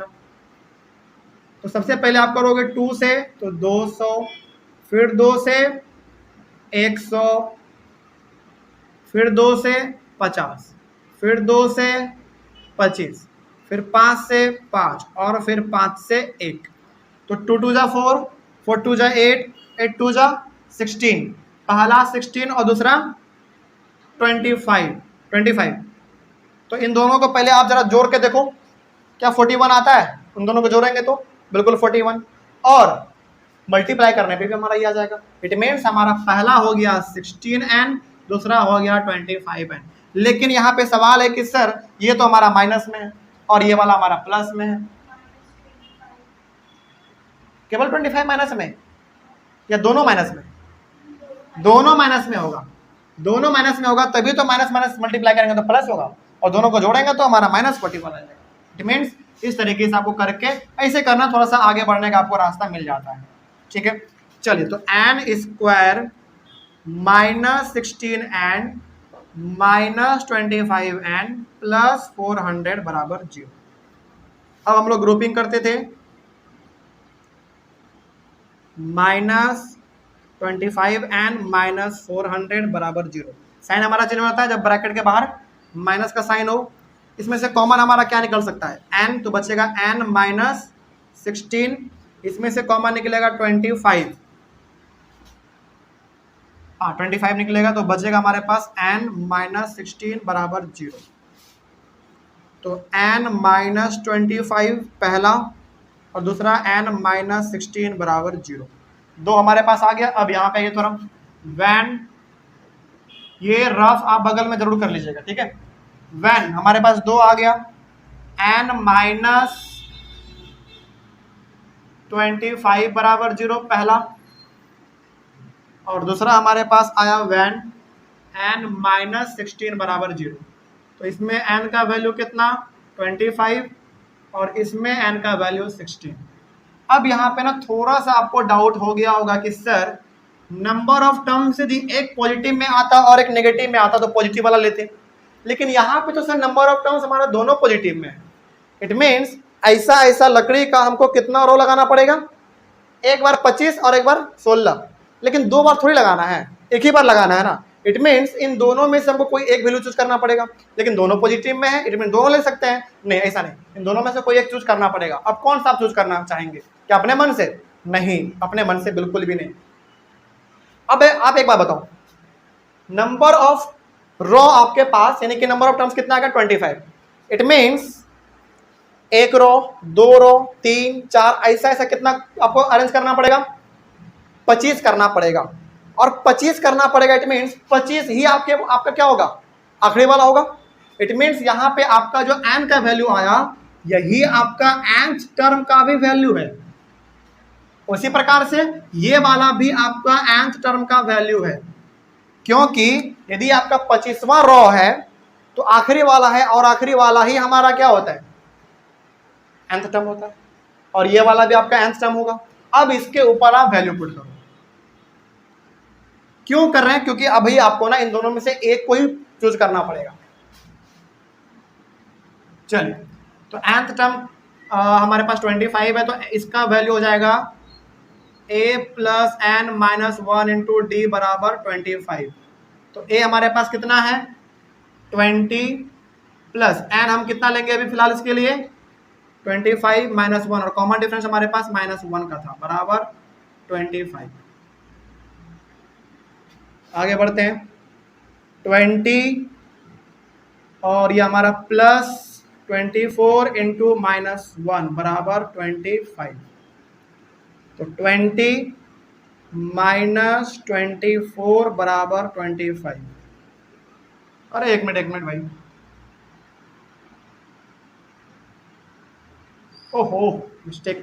तो सबसे पहले आप करोगे 2 से तो 200, फिर 2 से 100, फिर 2 से 50, फिर 2 से 25, फिर 5 से 5, और फिर 5 से 1। तो 2 2 जा 4, 4 2 जा 8, 8 2 जा 16। पहला 16 और दूसरा 25। तो इन दोनों को पहले आप जरा जोड़ के देखो, क्या 41 आता है? उन दोनों को जोड़ेंगे तो बिल्कुल 41, और मल्टीप्लाई करने पे भी हमारा ये आ जाएगा। इट मीन्स हमारा पहला हो गया 16n, दूसरा हो गया 25n। लेकिन यहाँ पे सवाल है कि सर ये तो हमारा माइनस में है और ये वाला हमारा प्लस में है। केवल 25 माइनस में या दोनों माइनस में? दोनों माइनस में होगा। दोनों माइनस में होगा तभी तो माइनस माइनस मल्टीप्लाई करेंगे तो प्लस होगा, और दोनों को जोड़ेंगे तो हमारा -41 आ जाएगा। इट मीन्स इस तरीके से आपको करके ऐसे करना, थोड़ा सा आगे बढ़ने का आपको रास्ता मिल जाता है। ठीक है, चलिए। तो n² -16n -25n + 400 बराबर 0। अब हम लोग ग्रुपिंग करते थे। -25n -400 बराबर 0। साइन हमारा चेंज होता है जब ब्रैकेट के बाहर माइनस का साइन हो। इसमें से कॉमन हमारा क्या निकल सकता है, n, तो बचेगा n माइनस 16, इसमें से कॉमन निकलेगा 25, हाँ 25 निकलेगा, तो बचेगा हमारे पास n माइनस 16 बराबर 0। तो n माइनस 25 पहला और दूसरा n माइनस 16 बराबर 0, दो हमारे पास आ गया। अब यहाँ पे ये थोड़ा वैन, ये रफ आप बगल में जरूर कर लीजिएगा, ठीक है। वैन हमारे पास 2 आ गया, n माइनस 25 बराबर 0 पहला, और दूसरा हमारे पास आया वैन n माइनस 16 बराबर 0। तो इसमें n का वैल्यू कितना 25 और इसमें n का वैल्यू 16। अब यहाँ पे ना थोड़ा सा आपको डाउट हो गया होगा कि सर नंबर ऑफ टर्म्स यदि एक पॉजिटिव में आता और एक नेगेटिव में आता तो पॉजिटिव वाला लेते, लेकिन यहाँ पे तो सर नंबर ऑफ टर्म्स हमारा दोनों पॉजिटिव में है। इट मीन्स ऐसा ऐसा लकड़ी का हमको कितना रो लगाना पड़ेगा, एक बार 25 और एक बार 16, लेकिन 2 बार थोड़ी लगाना है, एक ही बार लगाना है ना। इट मीन्स इन दोनों में से हमको कोई एक वैल्यू चूज करना पड़ेगा, लेकिन दोनों पॉजिटिव में है, इट मीन दोनों ले सकते हैं, नहीं ऐसा नहीं, इन दोनों में से कोई एक चूज करना पड़ेगा। अब कौन सा आप चूज करना चाहेंगे, क्या अपने मन से? नहीं, अपने मन से बिल्कुल भी नहीं। अब आप एक बार बताओ, नंबर ऑफ रो आपके पास यानी कि नंबर ऑफ टर्म्स कितना आएगा 25। इट मीन्स एक रो, 2 रो, 3, 4 ऐसा ऐसा कितना आपको अरेंज करना पड़ेगा, 25 करना पड़ेगा। और 25 करना पड़ेगा, इट मीन्स 25 ही आपका क्या होगा, आखिरी वाला होगा। इट मीन्स यहाँ पे आपका जो n का वैल्यू आया यही आपका nth टर्म का भी वैल्यू है। उसी प्रकार से ये वाला भी आपका nth टर्म का वैल्यू है, क्योंकि यदि आपका 25वां रो है तो आखिरी वाला है, और आखिरी वाला ही हमारा क्या होता है, nth टर्म होता है, और ये वाला भी आपका nth टर्म होगा। अब इसके ऊपर आप वैल्यू पुट करो। क्यों कर रहे हैं, क्योंकि अभी आपको ना इन दोनों में से एक को ही चूज करना पड़ेगा। चलिए, तो nth टर्म हमारे पास 25 है, तो इसका वैल्यू हो जाएगा a plus n minus 1 into D बराबर 25। तो a हमारे पास कितना है 20 प्लस n हम कितना लेंगे अभी फिलहाल इसके लिए 25 माइनस 1, और कॉमन डिफरेंस हमारे पास -1 का था, बराबर 25। आगे बढ़ते हैं, 20 और ये हमारा प्लस 24 इंटू -1 बराबर 25। तो 20 माइनस 24 बराबर 25। अरे एक मिनट भाई, ओहो मिस्टेक,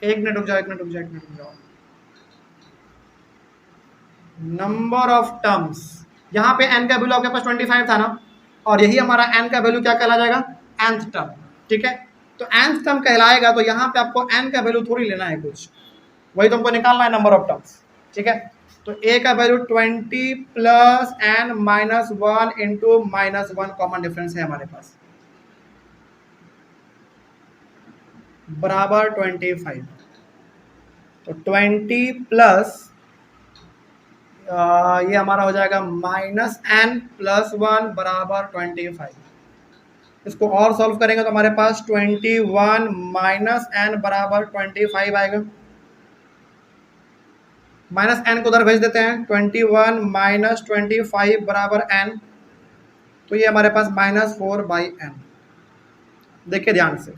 एक मिनट रुक जाओ। नंबर ऑफ टर्म्स, यहाँ पे n का वैल्यू आपके पास 25 था ना, और यही हमारा n का वैल्यू क्या कहला जाएगा, nth टर्म, ठीक है। तो nth टर्म कहलाएगा, तो यहाँ पे आपको n का वैल्यू थोड़ी लेना है कुछ, वही तुमको निकालना है नंबर ऑफ टर्म्स, ठीक है। तो a का value 20 plus n minus 1 into -1 common difference है हमारे पास, बराबर 25। तो 20 प्लस ये हमारा हो जाएगा -n प्लस 1 बराबर 25। इसको और सॉल्व करेंगे तो हमारे पास 21 माइनस n बराबर 25 आएगा। माइनस n को उधर भेज देते हैं, 21 माइनस 25 बराबर n, तो ये हमारे पास -4/n। देखिए ध्यान से,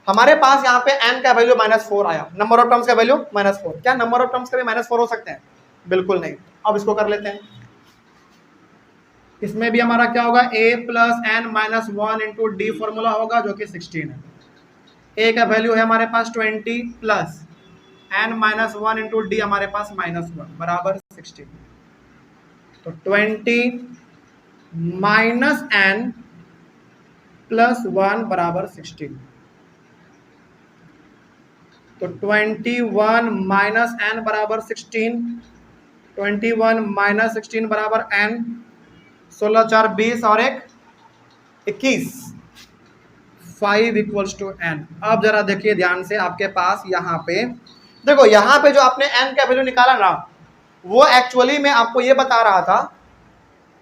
हमारे पास यहाँ पे n का वैल्यू -4 आया, नंबर ऑफ टर्म्स का वैल्यू -4। क्या नंबर ऑफ टर्म्स का भी -4 हो सकते हैं? बिल्कुल नहीं। अब इसको कर लेते हैं, इसमें भी हमारा क्या होगा, a plus n minus 1 into D formula होगा जो कि 16 है। a का वैल्यू है हमारे पास 20 plus n minus 1 into D हमारे पास -1 बराबर 16। तो 20 माइनस n प्लस 1 बराबर 16। तो 21 माइनस n बराबर 16, 21 माइनस 16 बराबर n, 16 4 20 और 1 21, 5 इक्वल्स टू n। अब जरा देखिए ध्यान से, आपके पास यहाँ पे देखो, यहाँ पे जो आपने n का वैल्यू निकाला ना, वो एक्चुअली में आपको ये बता रहा था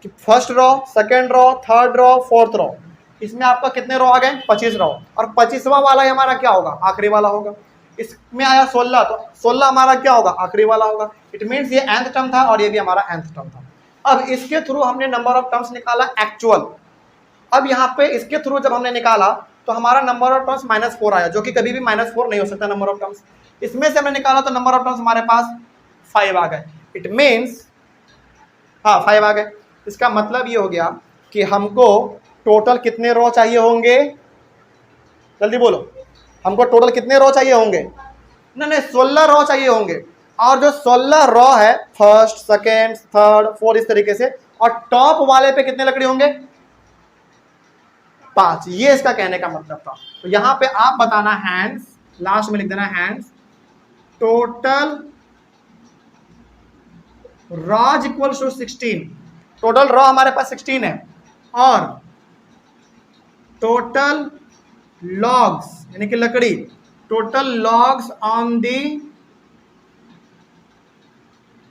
कि first row, second row, third row, fourth row, इसमें आपका कितने रो आ गए? 25 रो। और 25वां वाला ही हमारा क्या होगा? आखिरी वाला होगा। इसमें आया 16, तो 16 हमारा क्या होगा? आखिरी वाला होगा। इट मीन्स ये nth टर्म था और ये भी हमारा nth टर्म था। अब इसके थ्रू हमने नंबर ऑफ टर्म्स निकाला एक्चुअल। अब यहाँ पे इसके थ्रू जब हमने निकाला तो हमारा नंबर ऑफ टर्म्स -4 आया, जो कि कभी भी -4 नहीं हो सकता नंबर ऑफ टर्म्स। इसमें से हमने निकाला तो नंबर ऑफ टर्म्स हमारे पास 5 आ गए। इट मीन्स हाँ 5 आ गए। इसका मतलब ये हो गया कि हमको टोटल कितने रो चाहिए होंगे? जल्दी बोलो, हमको टोटल कितने रो चाहिए होंगे? नहीं 16 रो चाहिए होंगे। और जो 16 रो है, फर्स्ट, सेकेंड, थर्ड, फोर्थ, इस तरीके से, और टॉप वाले पे कितने लकड़ी होंगे? 5। ये इसका कहने का मतलब था। तो यहां पे आप बताना हैंड्स, लास्ट में लिख देना hence, total rows equals to 16। Total row हमारे पास 16 है, और टोटल लॉग्स यानी कि लकड़ी, total logs on the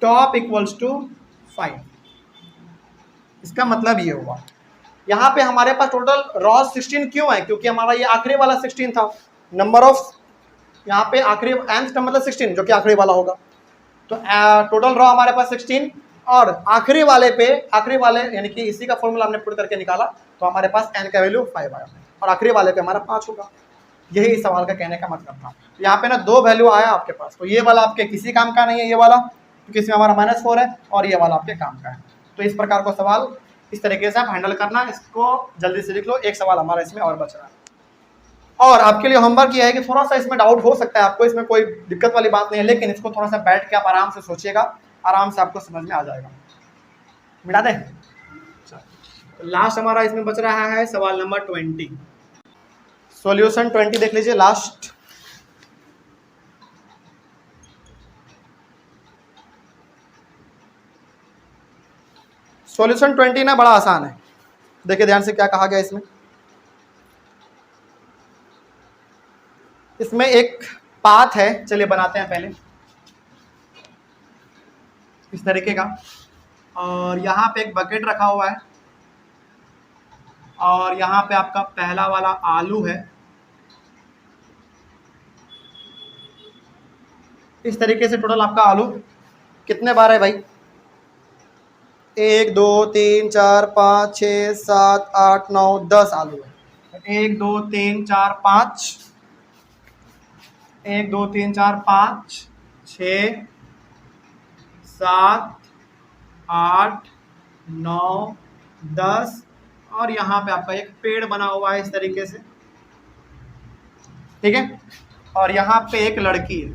top equals to 5। इसका मतलब ये हुआ यहां पे हमारे पास टोटल रॉज 16 क्यों है? क्योंकि हमारा ये आखिरी वाला 16 था। नंबर ऑफ यहाँ पे आखिरी nth का मतलब 16, जो कि आखिरी वाला होगा। तो टोटल रॉ हमारे पास 16, और आखिरी वाले यानी कि इसी का फॉर्मूला हमने पुट करके निकाला, तो हमारे पास n का वैल्यू 5 आया, और आखिरी वाले पे हमारा 5 होगा। यही इस सवाल का कहने का मतलब था। यहाँ पे ना 2 वैल्यू आया आपके पास, तो ये वाला आपके किसी काम का नहीं है, ये वाला, क्योंकि इसमें हमारा -4 है, और ये वाला आपके काम का है। तो इस प्रकार का सवाल इस तरीके से आप हैंडल करना। इसको जल्दी से लिख लो। एक सवाल हमारा इसमें और बच रहा है, और आपके लिए होमवर्क ये है कि थोड़ा सा इसमें डाउट हो सकता है आपको, इसमें कोई दिक्कत वाली बात नहीं है, लेकिन इसको थोड़ा सा बैठ के आप आराम से सोचिएगा, आराम से आपको समझ में आ जाएगा। मिटा दें? लास्ट हमारा इसमें बच रहा है सवाल नंबर 20। सॉल्यूशन 20 देख लीजिए लास्ट। सॉल्यूशन 20 ना बड़ा आसान है। देखिए ध्यान से क्या कहा गया इसमें। इसमें एक पाथ है, चलिए बनाते हैं पहले इस तरीके का, और यहाँ पे एक बकेट रखा हुआ है, और यहाँ पे आपका पहला वाला आलू है। इस तरीके से टोटल आपका आलू कितने बार है भाई? 1 2 3 4 5 6 7 8 9 10 आलू है। 1 2 3 4 5, 1 2 3 4 5 6 7 8 9 10, और यहाँ पे आपका एक पेड़ बना हुआ है इस तरीके से, ठीक है। और यहाँ पे एक लड़की है,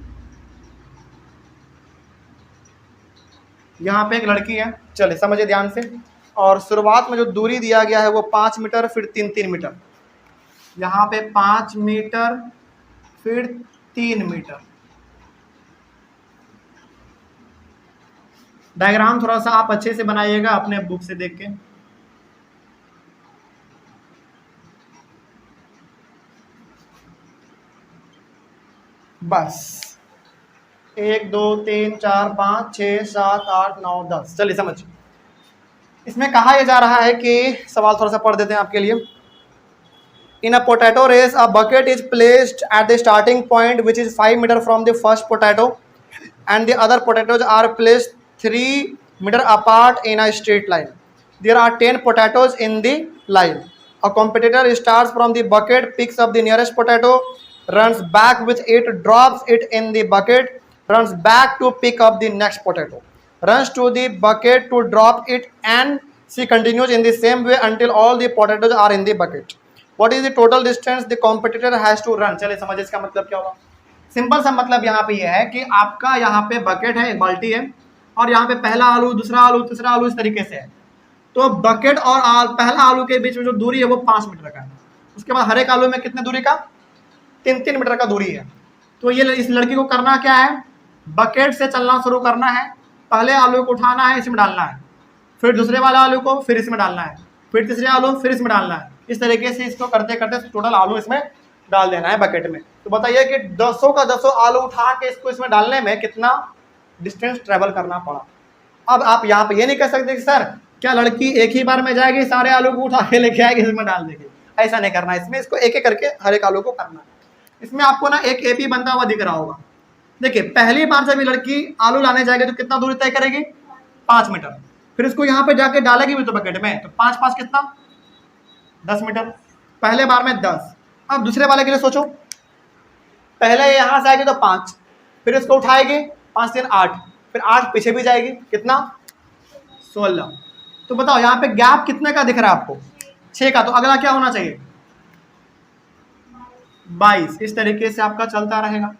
यहाँ पे एक लड़की है। चलिए समझिए ध्यान से। और शुरुआत में जो दूरी दिया गया है वो 5 मीटर, फिर 3 मीटर, यहाँ पे 5 मीटर, फिर 3 मीटर। डायग्राम थोड़ा सा आप अच्छे से बनाइएगा अपने बुक से देख के। बस 1 2 3 4 5 6 7 8 9 10। चलिए समझिए। इसमें कहा यह जा रहा है कि, सवाल थोड़ा सा पढ़ देते हैं आपके लिए। In a potato race a bucket is placed at the starting point which is 5 metre from the first potato, and the other potatoes are placed 3 meter apart in a straight line. There are 10 potatoes in the line. A competitor starts from the bucket, picks up the nearest potato, runs back with it, drops it in the bucket, runs back to pick up the next potato, runs to the bucket to drop it, and she continues in the same way until all the potatoes are in the bucket. What is the total distance the competitor has to run? चलिए समझिए इसका मतलब क्या होगा। Simple सा मतलब यहाँ पे ये है कि आपका यहाँ पे बकेट है, एक बाल्टी है, और यहाँ पे पहला आलू, दूसरा आलू, तीसरा आलू, इस तरीके से है। तो बकेट और पहला आलू के बीच में जो दूरी है वो 5 मीटर का है। उसके बाद हर एक आलू में कितने दूरी का? 3 मीटर का दूरी है। तो ये इस लड़की को करना क्या है? बकेट से चलना शुरू करना है। पहले आलू को उठाना है, इसमें डालना है, फिर दूसरे वाले आलू को फिर इसमें डालना है, फिर तीसरे आलू फिर इसमें डालना है। इस तरीके से इसको करते करते टोटल आलू इसमें डाल देना है बकेट में। तो बताइए कि 10 का 10 आलू उठा के इसको इसमें डालने में कितना डिस्टेंस ट्रेवल करना पड़ा। अब आप यहाँ पे ये नहीं कह सकते कि सर क्या लड़की एक ही बार में जाएगी सारे आलू को उठा के लेके आएगी इसमें डाल देगी? ऐसा नहीं करना, इसमें इसको एक एक करके हर एक आलू को करना है। इसमें आपको ना एक एपी बनता हुआ दिख रहा होगा। देखिए पहली बार जब ये लड़की आलू लाने जाएगी तो कितना दूरी तय करेगी? 5 मीटर। फिर इसको यहाँ पे जाके डालेगी भी तो बकेट में, तो 5 5 कितना? 10 मीटर। पहले बार में 10। अब दूसरे वाले के लिए सोचो, पहले यहाँ से आएगी तो 5, फिर इसको उठाएगी 5 3 8, फिर 8 पीछे भी जाएगी, कितना? 16। तो बताओ यहाँ पे गैप कितने का दिख रहा है आपको? 6 का। तो अगला क्या होना चाहिए? 22। इस तरीके से आपका चलता रहेगा,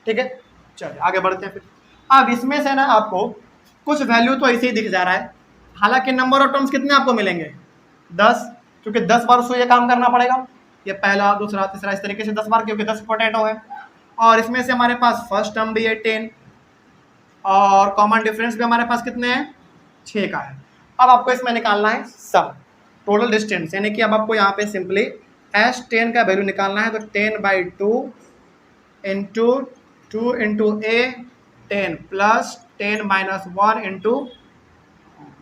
ठीक है। चलिए आगे बढ़ते हैं फिर। अब इसमें से ना आपको कुछ वैल्यू तो ऐसे ही दिख जा रहा है, हालांकि नंबर ऑफ टर्म्स कितने आपको मिलेंगे? 10, क्योंकि 10 बार उसको ये काम करना पड़ेगा, ये पहला दूसरा तीसरा इस तरीके से 10 बार, क्योंकि 10 पोटैटो है। और इसमें से हमारे पास फर्स्ट टर्म भी है 10, और कॉमन डिफरेंस भी हमारे पास कितने हैं? 6 का है। अब आपको इसमें निकालना है सम, टोटल डिस्टेंस, यानी कि अब आपको यहाँ पे सिंपली S10 का वैल्यू निकालना है। तो 10/2 into 2 into A 10 plus 10 - 1 into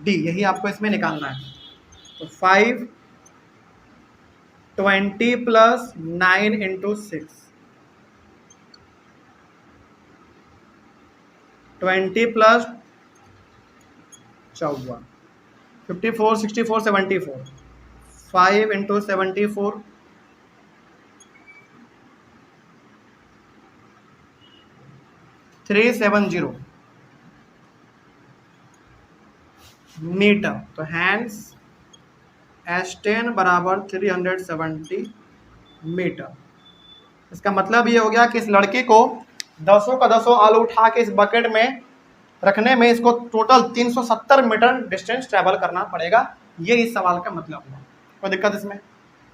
D, यही आपको इसमें निकालना है। तो 5 20 plus 9 into 6 20 plus 54 54 64 74 5 into 74 370 metre. तो हैंस S10 बराबर 370 मीटर। इसका मतलब ये हो गया कि इस लड़की को 10 का 10 आलू उठा के इस बकेट में रखने में इसको टोटल 370 मीटर डिस्टेंस ट्रैवल करना पड़ेगा। ये इस सवाल का मतलब हुआ। कोई दिक्कत इसमें?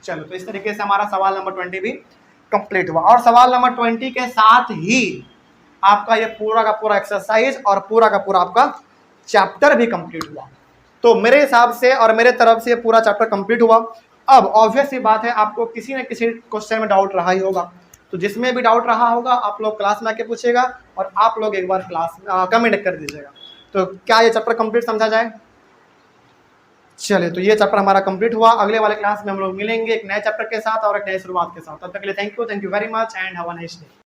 चलो, तो इस तरीके से हमारा सवाल नंबर 20 भी कंप्लीट हुआ। और सवाल नंबर 20 के साथ ही आपका ये पूरा का पूरा एक्सरसाइज और पूरा का पूरा आपका चैप्टर भी कंप्लीट हुआ। तो मेरे हिसाब से और मेरे तरफ से पूरा चैप्टर कंप्लीट हुआ। अब ऑब्वियस सी बात है, आपको किसी न किसी क्वेश्चन में डाउट रहा ही होगा। तो जिसमें भी डाउट रहा होगा आप लोग क्लास में आके पूछेगा और आप लोग एक बार क्लास कमेंट कर दीजिएगा। तो क्या ये चैप्टर कंप्लीट समझा जाए? चलिए, तो ये चैप्टर हमारा कंप्लीट हुआ। अगले वाले क्लास में हम लोग मिलेंगे एक नए चैप्टर के साथ और एक नए शुरुआत के साथ। तब तक के लिए thank you very much and have a nice day.